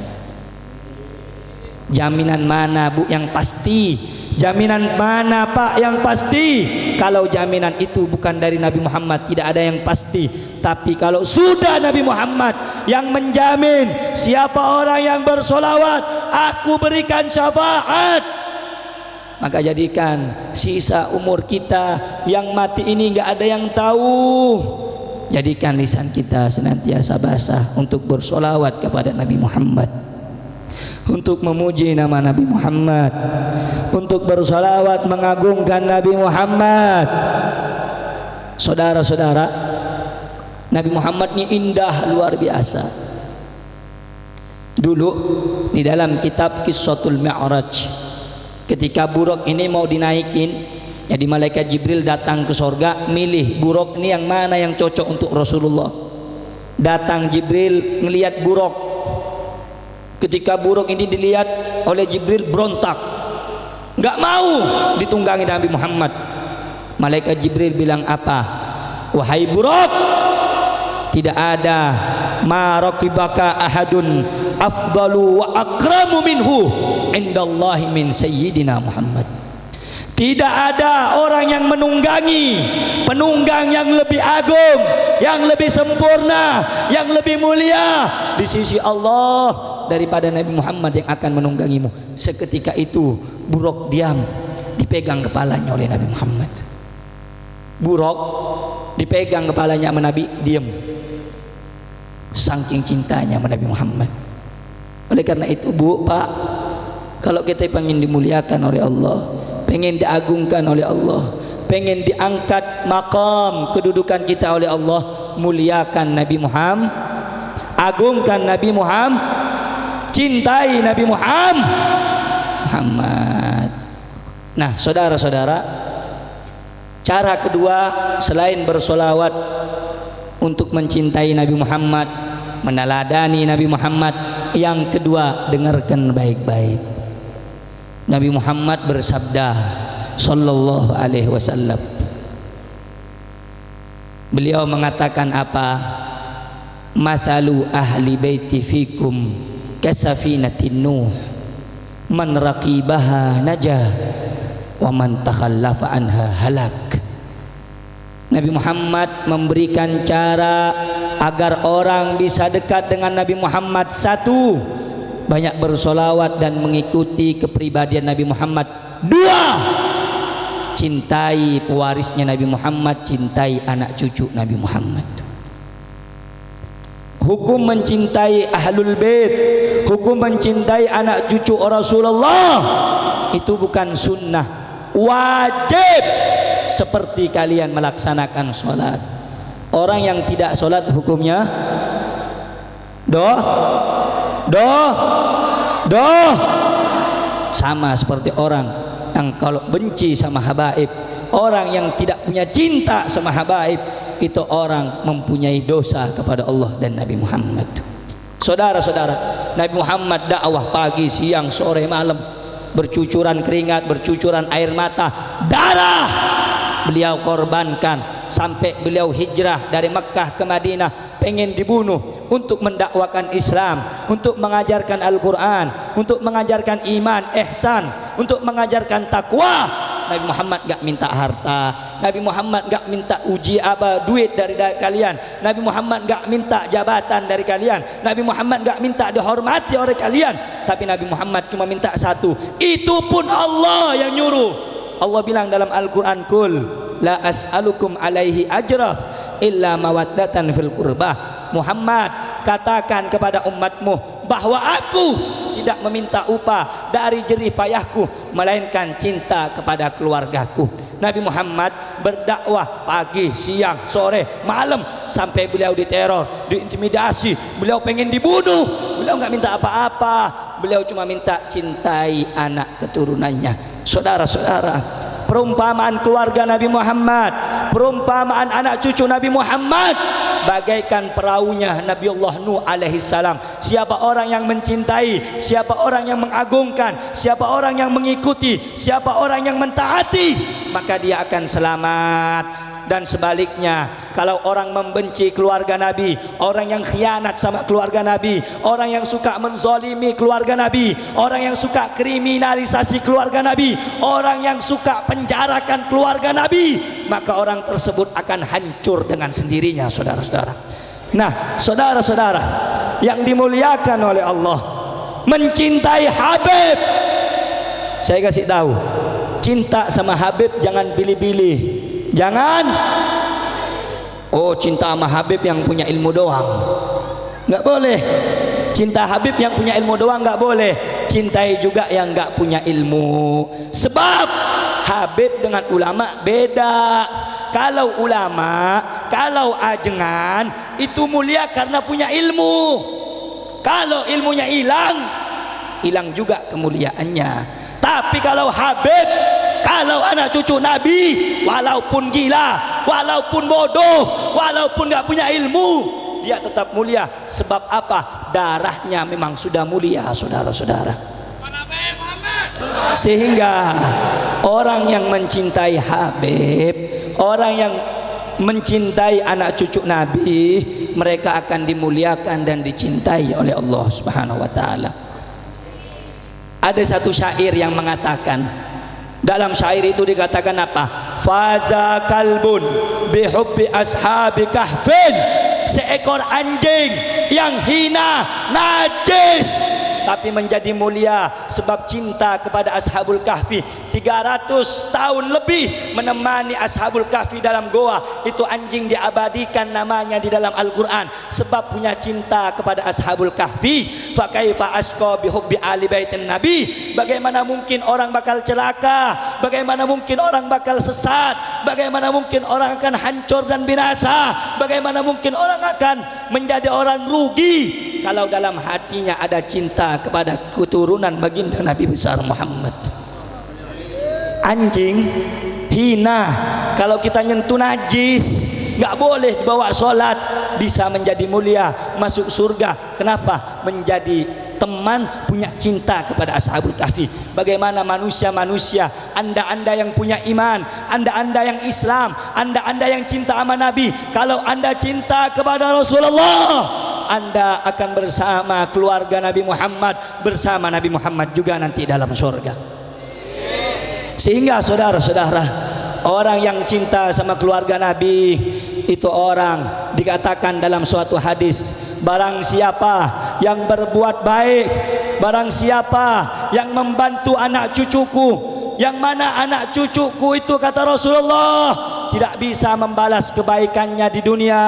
Jaminan mana, Bu, yang pasti? Jaminan mana, Pak, yang pasti? Kalau jaminan itu bukan dari Nabi Muhammad, tidak ada yang pasti. Tapi kalau sudah Nabi Muhammad yang menjamin, siapa orang yang bersolawat, aku berikan syafaat, maka jadikan sisa umur kita yang mati ini nggak ada yang tahu. Jadikan lisan kita senantiasa basah untuk bersolawat kepada Nabi Muhammad, untuk memuji nama Nabi Muhammad, untuk bersolawat mengagungkan Nabi Muhammad. Saudara-saudara, Nabi Muhammad ini indah luar biasa. Dulu di dalam kitab Qissatul Mi'raj, Ketika buruk ini mau dinaikin, jadi malaikat Jibril datang ke sorga, milih buruk ini yang mana yang cocok untuk Rasulullah. Datang Jibril ngelihat buruk. Ketika buruk ini dilihat oleh Jibril, berontak, nggak mau ditunggangi Nabi Muhammad. Malaikat Jibril bilang apa? Wahai buruk, tidak ada ma raqibaka ahadun afdalu wa akramu minhu indallahi min sayyidina Muhammad. Tidak ada orang yang menunggangi, penunggang yang lebih agung, yang lebih sempurna, yang lebih mulia di sisi Allah daripada Nabi Muhammad yang akan menunggangimu. Seketika itu buruk diam, dipegang kepalanya oleh Nabi Muhammad. Buruk dipegang kepalanya sama Nabi, diam. Saking cintanya sama Nabi Muhammad. Oleh karena itu Bu, Pak, kalau kita pengen dimuliakan oleh Allah, pengen diagungkan oleh Allah, pengen diangkat makam kedudukan kita oleh Allah, muliakan Nabi Muhammad, agungkan Nabi Muhammad, cintai Nabi Muhammad. Nah, saudara-saudara, cara kedua selain bersolawat untuk mencintai Nabi Muhammad, meneladani Nabi Muhammad, yang kedua dengarkan baik-baik. Nabi Muhammad bersabda sallallahu alaihi wasallam, beliau mengatakan apa? Mathalu ahli baiti fikum kasafinatin nuh, man raqibaha najah wa man takhallafa anha halak. Nabi Muhammad memberikan cara agar orang bisa dekat dengan Nabi Muhammad. Satu, banyak bersolawat dan mengikuti kepribadian Nabi Muhammad. Dua, cintai pewarisnya Nabi Muhammad, cintai anak cucu Nabi Muhammad. Hukum mencintai ahlul bait, hukum mencintai anak cucu Rasulullah itu bukan sunnah, wajib. Seperti kalian melaksanakan sholat. Orang yang tidak sholat hukumnya doh sama seperti orang yang kalau benci sama habaib. Orang yang tidak punya cinta sama habaib, itu orang mempunyai dosa kepada Allah dan Nabi Muhammad. Saudara-saudara, Nabi Muhammad dakwah pagi, siang, sore, malam, bercucuran keringat, bercucuran air mata, darah beliau korbankan sampai beliau hijrah dari Mekkah ke Madinah, pengen dibunuh untuk mendakwakan Islam, untuk mengajarkan Al-Quran, untuk mengajarkan iman, ihsan, untuk mengajarkan takwa. Nabi Muhammad gak minta harta, Nabi Muhammad gak minta uji duit dari kalian, Nabi Muhammad gak minta jabatan dari kalian, Nabi Muhammad gak minta dihormati oleh kalian, tapi Nabi Muhammad cuma minta satu, itu pun Allah yang nyuruh. Allah bilang dalam Al-Quran, kul la as'alukum alaihi ajrah illa mawaddatan fil qurbah. Muhammad, katakan kepada umatmu bahwa aku tidak meminta upah dari jerih payahku, melainkan cinta kepada keluargaku. Nabi Muhammad berdakwah pagi, siang, sore, malam, sampai beliau diteror, diintimidasi, beliau pengen dibunuh. Beliau nggak minta apa-apa, beliau cuma minta cintai anak keturunannya. Saudara-saudara, perumpamaan keluarga Nabi Muhammad, perumpamaan anak cucu Nabi Muhammad bagaikan perahunya Nabiullah Nuh alaihi salam. Siapa orang yang mencintai, siapa orang yang mengagungkan, siapa orang yang mengikuti, siapa orang yang mentaati, maka dia akan selamat. Dan sebaliknya, kalau orang membenci keluarga Nabi, orang yang khianat sama keluarga Nabi, orang yang suka menzalimi keluarga Nabi, orang yang suka kriminalisasi keluarga Nabi, orang yang suka penjarakan keluarga Nabi, maka orang tersebut akan hancur dengan sendirinya, saudara-saudara. Nah, saudara-saudara yang dimuliakan oleh Allah, mencintai Habib. Saya kasih tahu, cinta sama Habib jangan pilih-pilih. Jangan cinta sama Habib yang punya ilmu doang, nggak boleh. Cinta Habib yang punya ilmu doang nggak boleh. Cintai juga yang nggak punya ilmu. Sebab Habib dengan ulama beda. Kalau ulama, kalau ajengan itu mulia karena punya ilmu. Kalau ilmunya hilang, hilang juga kemuliaannya. Tapi kalau Habib, kalau anak cucu Nabi, walaupun gila, walaupun bodoh, walaupun gak punya ilmu, dia tetap mulia. Sebab apa? Darahnya memang sudah mulia, saudara-saudara. Sehingga orang yang mencintai Habib, orang yang mencintai anak cucu Nabi, mereka akan dimuliakan dan dicintai oleh Allah Subhanahu wa taala. Ada satu syair yang mengatakan, dalam syair itu dikatakan apa? Faza kalbun bihubbi ashabi kahfin, seekor anjing yang hina, najis, tapi menjadi mulia sebab cinta kepada ashabul kahfi. 300 tahun lebih menemani ashabul kahfi dalam goa. Itu anjing diabadikan namanya di dalam Al-Quran sebab punya cinta kepada ashabul kahfi. Fa kaifa asqa bihubbi ali baitin nabi. Bagaimana mungkin orang bakal celaka, bagaimana mungkin orang bakal sesat, bagaimana mungkin orang akan hancur dan binasa, bagaimana mungkin orang akan menjadi orang rugi kalau dalam hatinya ada cinta kepada keturunan baginda Nabi besar Muhammad. Anjing hina, kalau kita nyentuh najis, gak boleh dibawa sholat, bisa menjadi mulia, masuk surga. Kenapa? Menjadi teman, punya cinta kepada ashabul kahfi. Bagaimana manusia-manusia, anda-anda yang punya iman, anda-anda yang Islam, anda-anda yang cinta sama Nabi, kalau anda cinta kepada Rasulullah, anda akan bersama keluarga Nabi Muhammad, bersama Nabi Muhammad juga nanti dalam surga. Sehingga saudara-saudara, orang yang cinta sama keluarga Nabi itu orang dikatakan dalam suatu hadis, barang siapa yang berbuat baik, barang siapa yang membantu anak cucuku, yang mana anak cucuku itu kata Rasulullah tidak bisa membalas kebaikannya di dunia,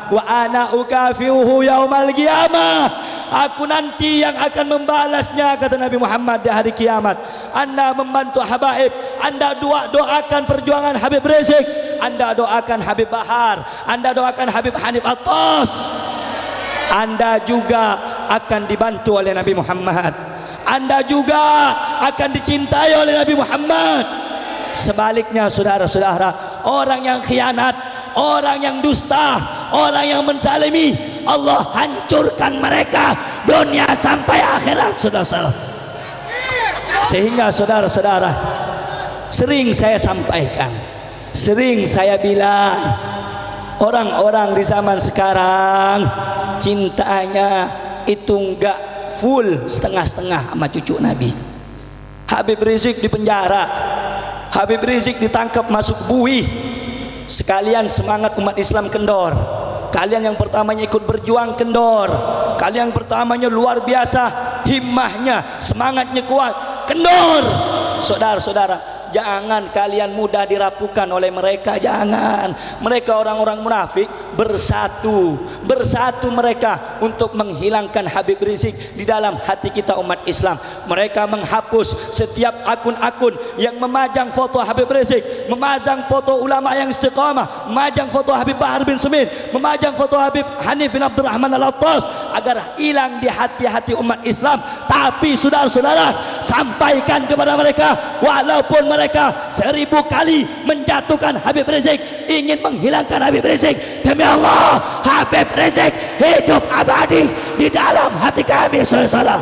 wa ana ukafiuhu yaumal qiyamah, aku nanti yang akan membalasnya kata Nabi Muhammad di hari kiamat. Anda membantu habaib, anda doakan perjuangan Habib Rizik, anda doakan Habib Bahar, anda doakan Habib Hanif Atas, anda juga akan dibantu oleh Nabi Muhammad, anda juga akan dicintai oleh Nabi Muhammad. Sebaliknya saudara-saudara, orang yang khianat, orang yang dusta, orang yang menzalimi, Allah hancurkan mereka dunia sampai akhirat, saudara-saudara. Sehingga saudara-saudara, sering saya sampaikan, sering saya bilang, orang-orang di zaman sekarang cintanya itu enggak full, setengah-setengah sama cucu Nabi. Habib Rizik di penjara, Habib Rizik ditangkap masuk bui, sekalian semangat umat Islam kendor. Kalian yang pertamanya ikut berjuang kendor, kalian yang pertamanya luar biasa himmahnya, semangatnya kuat, kendor. Saudara-saudara, jangan kalian mudah dirapukan oleh mereka, jangan. Mereka orang-orang munafik, bersatu mereka untuk menghilangkan Habib Rizik di dalam hati kita umat Islam. Mereka menghapus setiap akun-akun yang memajang foto Habib Rizik, memajang foto ulama yang istiqamah, memajang foto Habib Bahar bin Smith, memajang foto Habib Hanif bin Abdurrahman Al-Attas, agar hilang di hati-hati umat Islam. Tapi saudara-saudara, sampaikan kepada mereka, walaupun mereka 1000 kali menjatuhkan Habib Rizik, ingin menghilangkan Habib Rizik, demi Allah, Habib Rizik hidup abadi di dalam hati kami, saudara-saudara.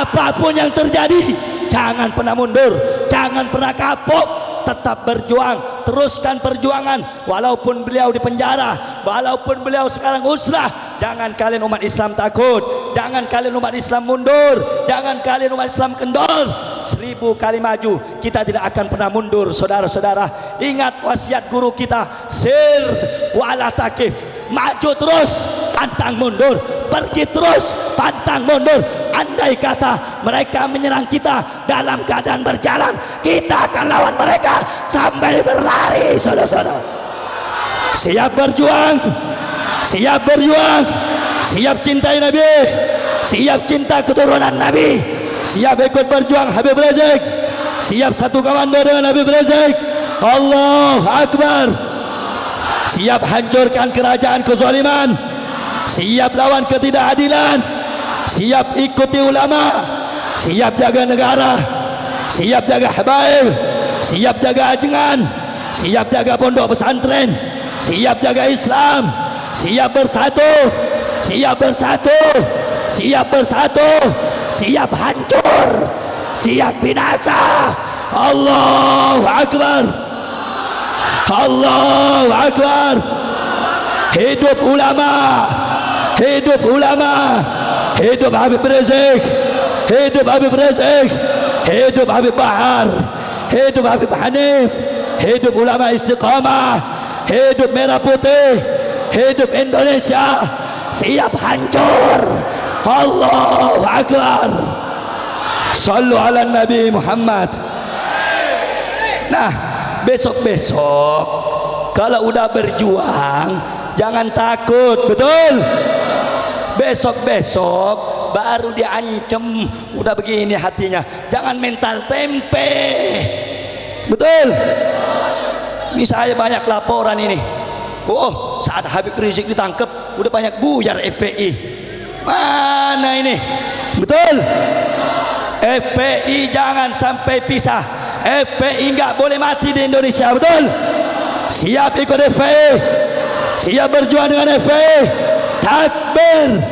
Apapun yang terjadi, jangan pernah mundur, jangan pernah kapok, tetap berjuang, teruskan perjuangan. Walaupun beliau di penjara, walaupun beliau sekarang usrah, jangan kalian umat Islam takut, jangan kalian umat Islam mundur, jangan kalian umat Islam kendor. 1000 kali maju, kita tidak akan pernah mundur, saudara-saudara. Ingat wasiat guru kita, sir wala takif, maju terus, pantang mundur, pergi terus, pantang mundur. Andai kata mereka menyerang kita dalam keadaan berjalan, kita akan lawan mereka sambil berlari, saudara-saudara. Siap berjuang, siap berjuang, siap cintai Nabi, siap cinta keturunan Nabi, siap ikut berjuang Habib Rizik, siap satu komando dengan Habib Rizik. Allahu Akbar. Siap hancurkan kerajaan kezaliman, siap lawan ketidakadilan, siap ikuti ulama, siap jaga negara, siap jaga habaib, siap jaga ajengan, siap jaga pondok pesantren, siap jaga Islam, siap bersatu, siap bersatu, siap bersatu, siap hancur, siap binasa. Allahu Akbar, Allahu Akbar. Hidup ulama, hidup ulama, hidup Habib Rizik, hidup Habib Rizik, hidup Habib Bahar, hidup Habib Hanif, hidup ulama istiqamah, hidup merah putih, hidup Indonesia, siap hancur. Allahu Akbar. Sallu ala Nabi Muhammad. Nah, besok-besok kalau udah berjuang jangan takut, betul? Besok-besok baru diancam, udah begini hatinya, jangan mental tempe, betul? Ini saya banyak laporan ini. Oh, saat Habib Rizik ditangkap udah banyak buyar FPI. Mana ini? Betul? FPI jangan sampai pisah. FPI nggak boleh mati di Indonesia, betul? Siap ikut FPI, siap berjuang dengan FPI. Takbir.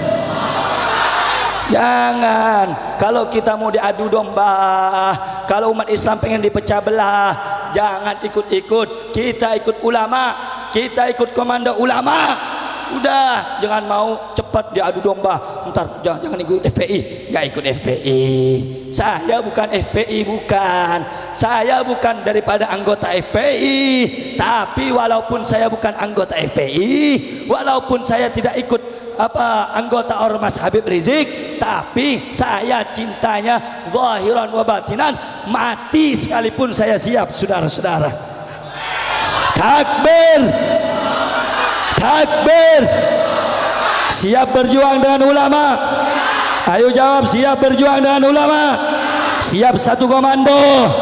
Jangan, kalau kita mau diadu domba, kalau umat Islam pengen dipecah belah, jangan ikut-ikut. Kita ikut ulama, kita ikut komando ulama. Udah, jangan mau cepat diadu domba. Ntar jangan ikut FPI, nggak ikut FPI. Saya bukan FPI, bukan. Saya bukan daripada anggota FPI. Tapi walaupun saya bukan anggota FPI, walaupun saya tidak ikut anggota ormas Habib Rizik, tapi saya cintanya zahiran wa batinan, mati sekalipun saya siap, saudara-saudara. Takbir, takbir. Siap berjuang dengan ulama. Ayo jawab, siap berjuang dengan ulama. Siap satu komando,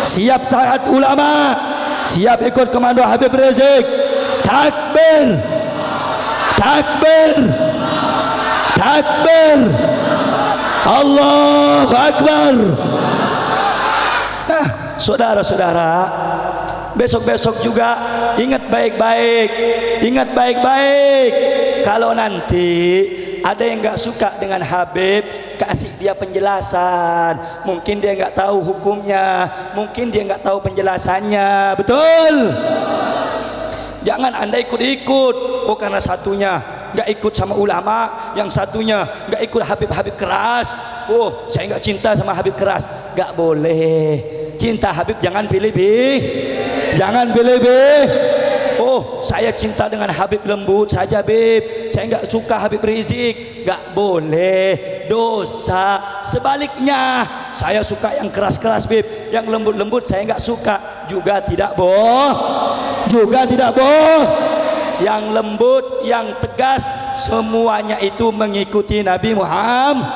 siap taat ulama, siap ikut komando Habib Rizik. Takbir, takbir, takbir. Allahu Akbar. Nah, saudara-saudara, besok-besok juga ingat baik-baik, ingat baik-baik. Kalau nanti ada yang nggak suka dengan Habib, kasih dia penjelasan. Mungkin dia nggak tahu hukumnya, mungkin dia nggak tahu penjelasannya, betul? Jangan Anda ikut-ikut. Oh, karena satunya nggak ikut sama ulama, yang satunya nggak ikut Habib-Habib keras. Oh, saya nggak cinta sama Habib keras. Nggak boleh. Cinta Habib jangan pilih-pilih, jangan pilih-pilih. Oh, saya cinta dengan Habib lembut saja, Bib. Saya nggak suka Habib Rizik. Nggak boleh, dosa. Sebaliknya, saya suka yang keras-keras, Bib. Yang lembut-lembut saya nggak suka. Juga tidak boh, juga tidak boh. Yang lembut, yang tegas, semuanya itu mengikuti Nabi Muhammad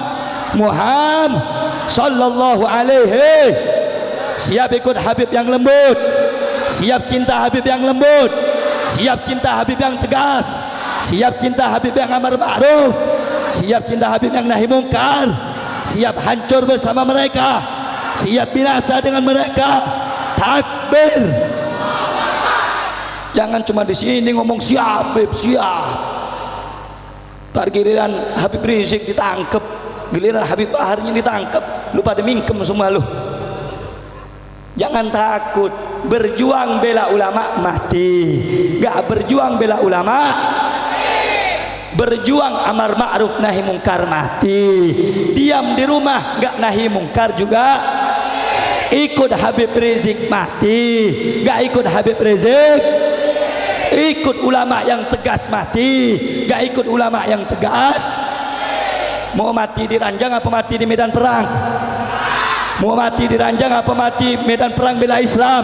sallallahu alaihi. Siap ikut Habib yang lembut, siap cinta Habib yang lembut, siap cinta Habib yang tegas, siap cinta Habib yang amar ma'ruf, siap cinta Habib yang nahi mungkar, siap hancur bersama mereka, siap binasa dengan mereka. Takbir. Jangan cuma di sini ngomong siap, Habib siap. Tar giliran Habib Rizik ditangkap, giliran Habib Baharnya ditangkap, lu pada mingkem semua lu. Jangan takut, berjuang bela ulama mati, gak berjuang bela ulama, berjuang amar ma'ruf nahi mungkar mati, diam di rumah gak nahi mungkar juga, ikut Habib Rizik mati, gak ikut Habib Rizik, ikut ulama yang tegas mati, gak ikut ulama yang tegas. Mau mati di ranjang apa mati di medan perang? Mau mati di ranjang apa mati medan perang bela Islam?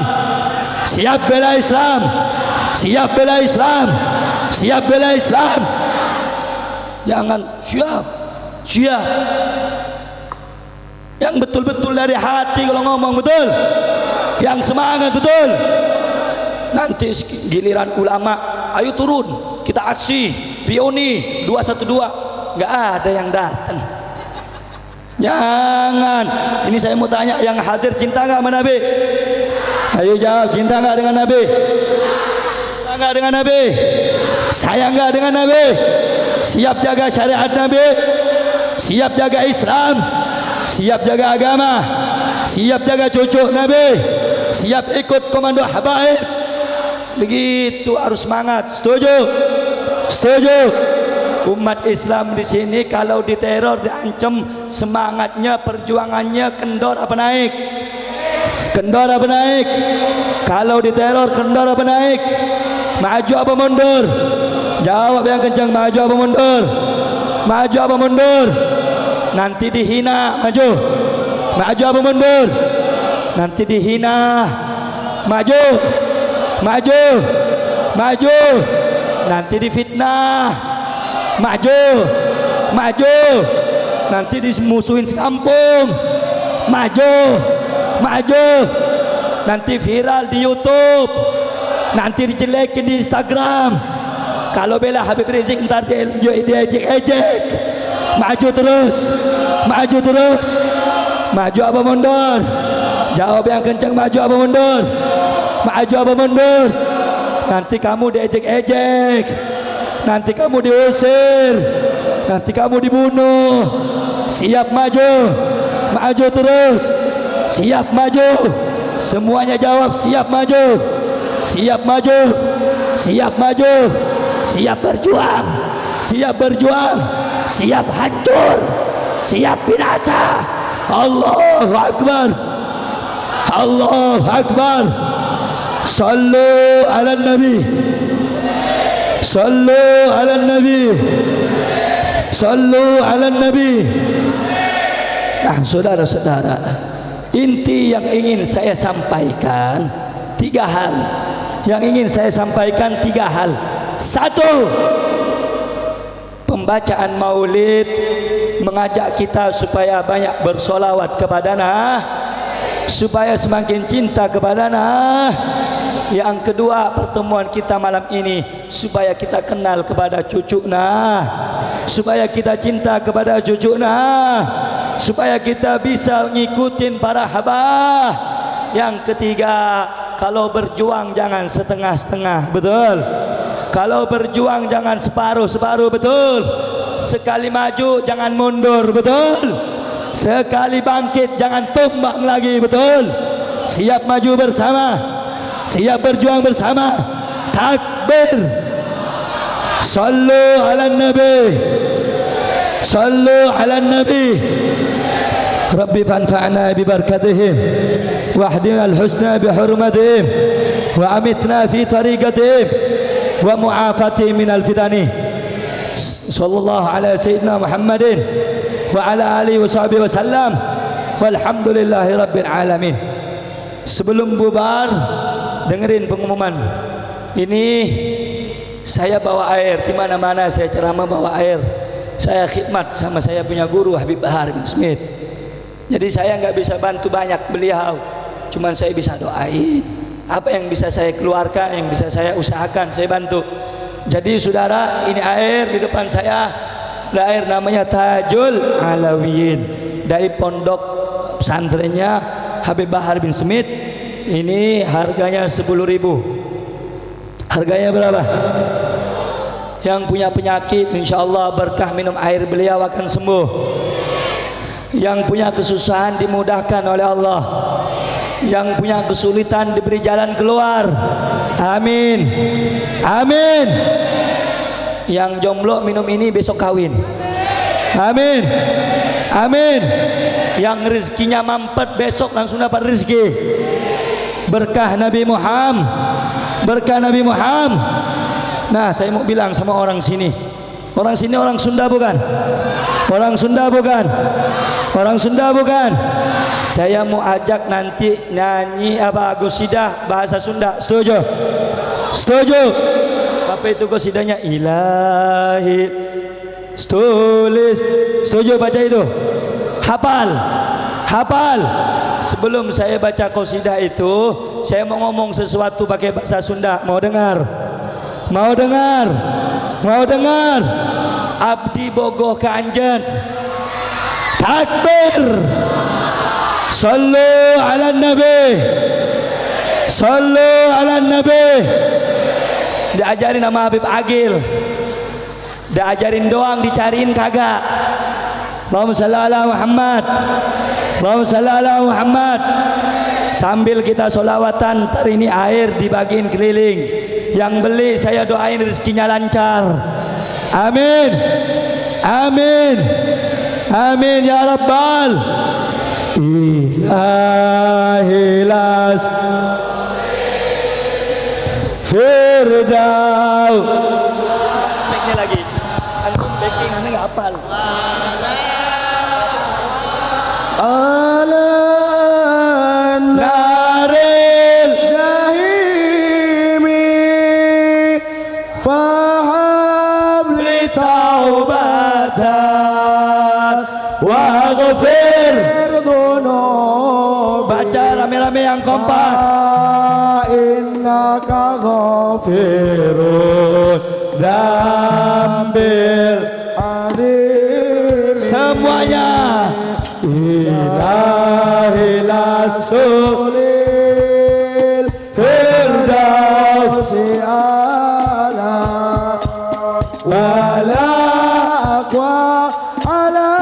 Siap bela Islam, siap bela Islam, siap bela Islam. Jangan siap, siap. Yang betul-betul dari hati kalau ngomong, betul. Yang semangat, betul. Nanti giliran ulama, ayo turun, kita aksi, reuni 212, nggak ada yang datang. Jangan. Ini saya mau tanya, yang hadir cinta nggak sama Nabi? Ayo jawab, cinta nggak dengan Nabi? Cinta nggak dengan Nabi? Sayang nggak dengan Nabi? Siap jaga syariat Nabi? Siap jaga Islam? Siap jaga agama? Siap jaga cucu Nabi? Siap ikut komando habaib? Begitu harus semangat. Setuju? Setuju? Umat Islam di sini kalau diteror, diancam, semangatnya, perjuangannya kendor apa naik? Kendor apa naik? Kalau diteror kendor apa naik? Maju apa mundur? Jawab yang kencang, maju apa mundur? Maju apa mundur? Nanti dihina, maju. Maju apa mundur? Nanti dihina. Maju. Maju. Maju. Nanti difitnah. Maju. Maju. Nanti dimusuhin sekampung. Maju. Maju. Nanti viral di YouTube. Nanti dijelekin di Instagram. Kalau bela Habib Rizik ntar diejek-ejek. Maju terus. Maju terus. Maju apa mundur? Jawab yang kencang, maju apa mundur? Maju apa mundur? Nanti kamu diejek-ejek. Nanti kamu diusir. Nanti kamu dibunuh. Siap maju. Maju terus. Siap maju. Semuanya jawab, siap maju. Siap maju. Siap maju. Siap berjuang. Siap berjuang. Siap hancur. Siap binasa. Allahu Akbar. Allahu Akbar. Sallu ala Nabi. Sallu ala Nabi. Sallu ala Nabi. Nah, saudara-saudara, inti yang ingin saya sampaikan tiga hal. Yang ingin saya sampaikan tiga hal. Satu, pembacaan maulid mengajak kita supaya banyak bersolawat kepada Nabi, supaya semakin cinta kepada Nabi. Yang kedua, pertemuan kita malam ini supaya kita kenal kepada cucu Nabi, supaya kita cinta kepada cucu Nabi, supaya kita bisa ngikutin para habah. Yang ketiga, kalau berjuang jangan setengah-setengah, betul? Kalau berjuang jangan separuh-separuh, betul? Sekali maju jangan mundur, betul? Sekali bangkit jangan tumbang lagi, betul? Siap maju bersama, siap berjuang bersama. Takbir. Sallu ala Nabi. Sallu ala Nabi. Rabbi fanfa'na bi barakatihim wahdina al-husna bi hurmatihim wa amitna fi tariqatihim wa mu'afatihim min al-fitani. Sallallahu ala sayyidina Muhammadin wa ala alihi wa sahbihi wasallam walhamdulillahi rabbil alamin. Sebelum bubar, dengerin pengumuman ini. Saya bawa air di mana-mana, saya ceramah bawa air. Saya khidmat sama saya punya guru Habib Bahar bin Smith. Jadi saya nggak bisa bantu banyak beliau, cuman saya bisa doain. Apa yang bisa saya keluarkan, yang bisa saya usahakan, saya bantu. Jadi saudara, ini air di depan saya, ada air namanya Tajul Alawiyin dari pondok pesantrennya Habib Bahar bin Smith. Ini harganya 10.000. Harganya berapa? Yang punya penyakit insyaallah berkah minum air beliau akan sembuh. Yang punya kesusahan dimudahkan oleh Allah. Yang punya kesulitan diberi jalan keluar. Amin. Amin. Yang jomblo minum ini besok kawin. Amin. Amin. Yang rezekinya mampet besok langsung dapat rezeki. Berkah Nabi Muhammad. Berkah Nabi Muhammad. Nah, saya mau bilang sama orang sini. Orang sini orang Sunda bukan? Orang Sunda bukan? Orang Sunda bukan? Saya mau ajak nanti nyanyi apa qasidah bahasa Sunda. Setuju? Setuju? Apa itu qasidahnya? Ilahi tulis. Setuju baca itu? Hafal? Hafal? Sebelum saya baca qasidah itu, saya mau ngomong sesuatu pakai bahasa Sunda. Mau dengar? Mau dengar? Mau dengar? Abdi bogoh ka anjeun. Takbir. Sallu ala nabi. Sallu ala nabi. Diajarin sama Habib Agil. Diajarin doang, dicariin kagak. Allahumma shalli ala Muhammad. Allahumma shalli ala Muhammad. Sambil kita solawatan, ntar ini air dibagiin keliling. Yang beli saya doain rezekinya lancar. Amin. Amin. Amin ya Rabbal ilahilas Firdaus. Backnya lagi. Antum backing aneh nggak hafal. Naril jahimi faham li taubatan waghfir. Baca rame-rame yang kompak. Innaka Ghafirun Dzambil. adim Semuanya ilahilas sulil Firdaus ala wala aqwa ala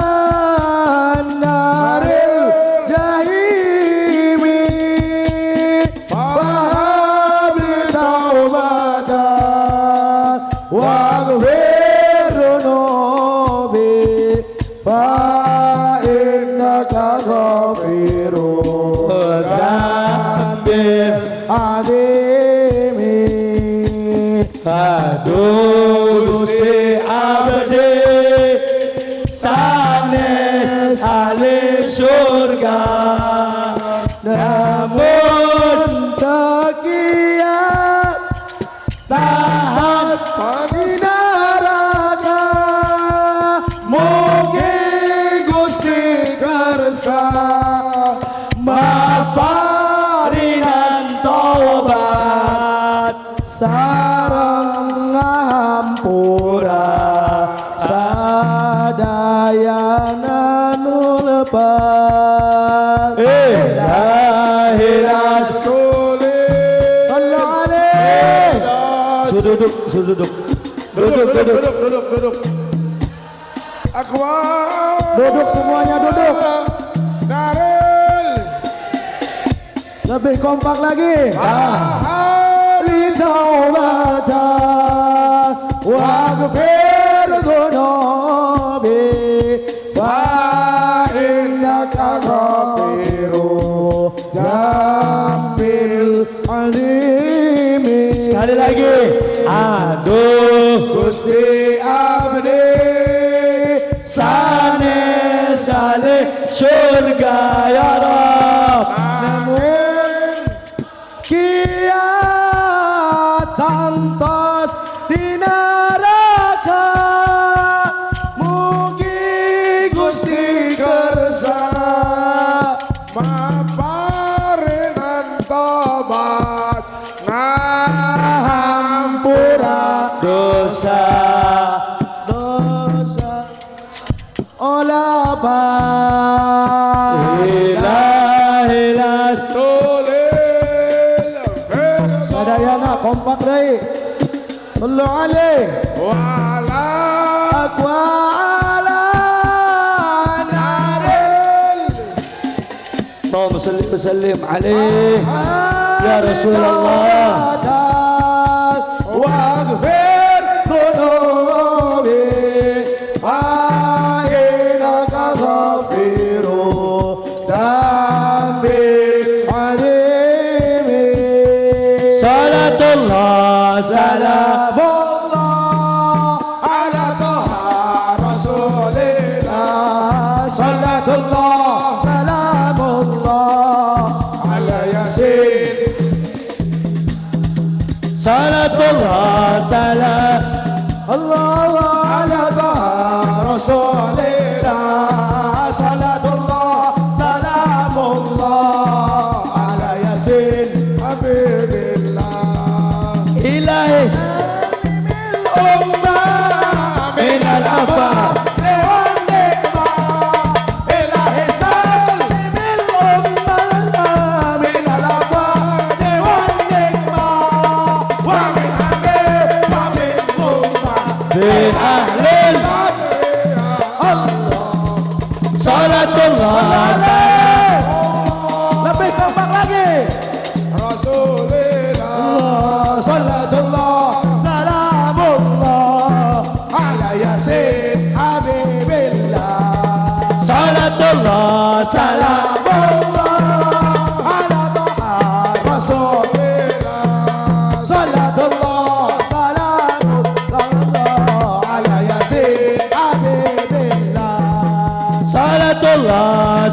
naril jahimi fahabli taubatan waghfir dunubi fa innaka ghafirun Dzambil. adimi Aduh Gusti abdi sanes ahli surga, namun takiat tahan di neraka mugi Gusti kersa maparinan tobat sareng ngahampura sadayana nulpan ilahilas. sallu alaihi Suruh duduk. Duduk. Akbar. duduk semuanya duduk Naril. lebih kompak lagi li taubatan waghfir dunubi fa innaka ghafirun dzambil azimi. Sekali lagi. Aduh Gusti abdi sanes saleh surga ya Rabb. namun kiat tantos di neraka mugi Gusti kersa Maparinan tobat ngahampura Dosa olapan ilahilas. sadayana kompak deui sallu alaihi Wala aqwa ala naril Allahumma salli wa sallim alaihi ya Rasulullah. waghfir dunubi innaka ghafirun dzambil azimi. Salatullah salam Salamullah ala taha rasulillah. Salatullah salamullah ala yasin. Salatullah salam Allah ala taha rasulillah. Salatullah salamullah ala yasin habibillah. ilahi Ummah min al-afa wan nikmah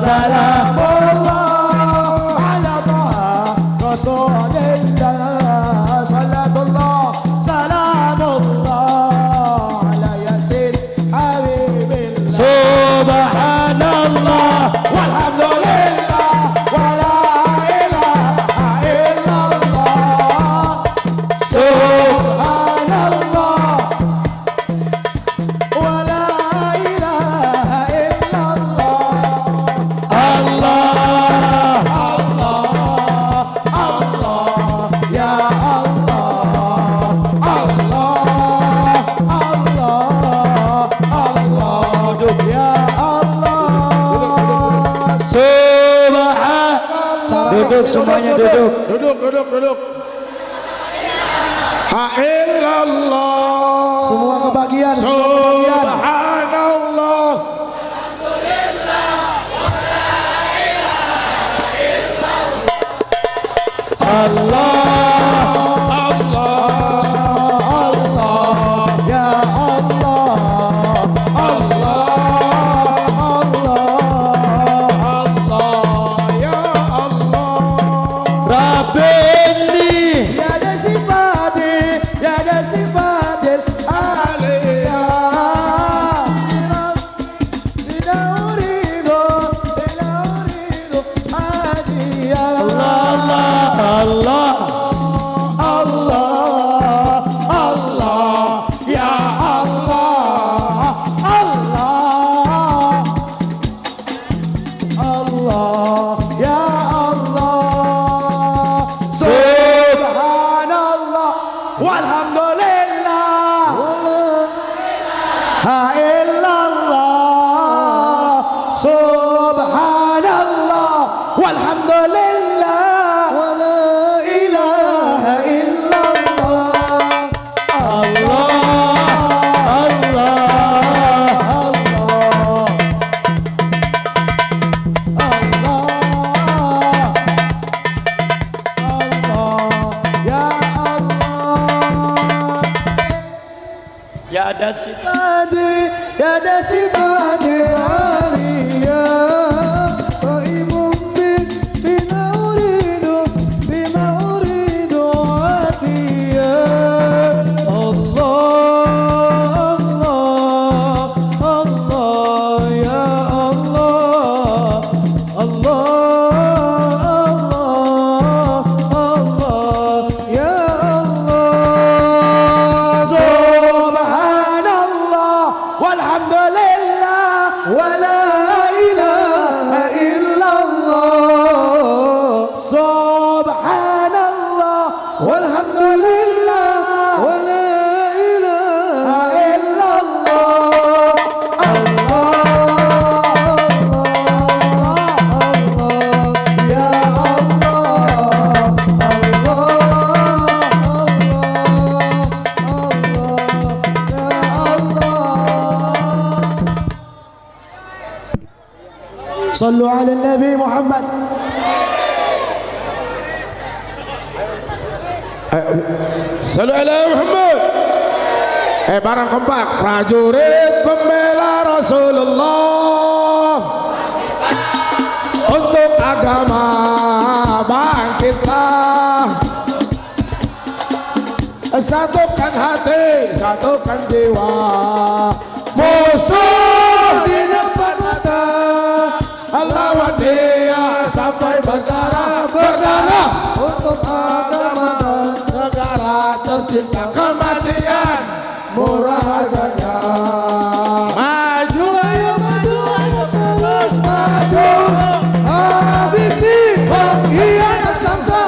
Salamullah ala Taha Rasulillah. Salatullah salamullah ala Yasin Habibillah. Subhanallah Walhamdulillah wala ilaha illallah. Subhanallah wala ilaha illallah. Allah Allah, Allah, ya Allah, Allah, Allah, Allah, ya Allah. Subhan. Duduk semuanya, duduk. Duduk. Ha illallah. Semua kebagian, semua kebagian. Subhanallah. Allah, ya Allah, Allah, Ya Allah. Rabbini ya ada sifatil, ya ada sifatil aliyah. Bila uridu adiyah. Allah Allah Allah, Allah, ya Allah, Allah, Allah, ya Allah. Subhanallah, walhamdulillah, ha illallah. Subhanallah, walhamdulillah, wala ilaha illallah. Allah Ya ada sifat Ya ada sifati aliyah, qaimun bima uridu atiyah. Allah, Allah, ya Allah, Allah, ya Allah. Subhanallah walhamdulillah wala ilaha illallah. Subhanallah walhamdulillah wala ilaha illallah. Allah, ya Allah, صلوا على النبي محمد. Sallu ala Muhammad. Barang kompak prajurit pembela Rasulullah, untuk agama bangkitlah, satukan hati, satukan jiwa, musuh di depan mata, lawan dia sampai berdarah untuk agama negara tercinta. Kematian murah harganya. Maju ayo terus maju, habisi pengkhianat bangsa.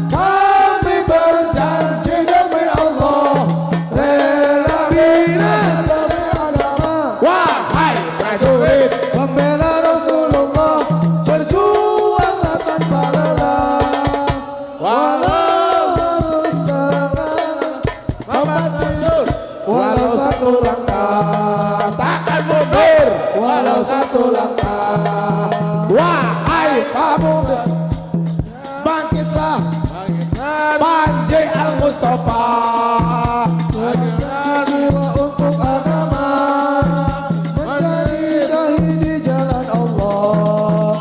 Kami berjanji demi Allah, rela binasa demi agama. Wahai prajurit pembela Rasulullah, berjuanglah tanpa lelah, walau harus terlena membantu, walau satu langkah takkan mundur, walau satu langkah. Wahai pemuda, bangkitlah, Panji Al-Mustafa, jiwa untuk agama, menjadi syahid di jalan Allah.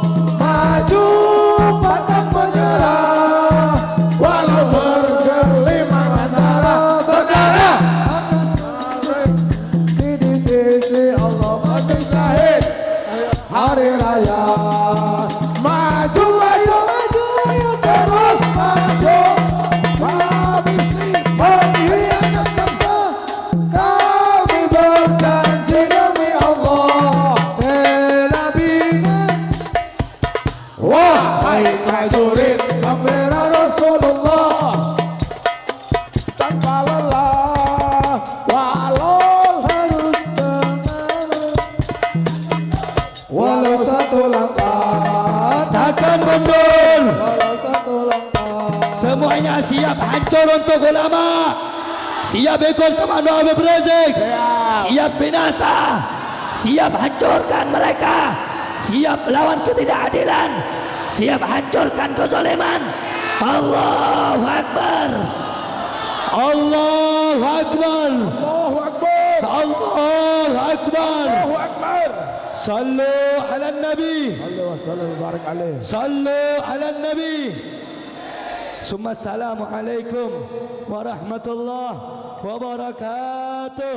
prajurit membela Rasulullah tanpa lelah, walau harus walau satu langkah takkan mundur. walau satu langkah. Semuanya siap hancur untuk ulama. Siap ikut komando Habib Rizik. Siap binasa. Siap hancurkan mereka. Siap lawan ketidakadilan. Siap hancurkan kezaliman. Allahu Akbar. Allahu Akbar. Allahu Akbar, Allahu Akbar. Allahu Akbar. Sallu ala Nabi. Allahu wasallam barak alaih. Sallu ala Nabi. Summa assalamualaikum warahmatullahi wabarakatuh.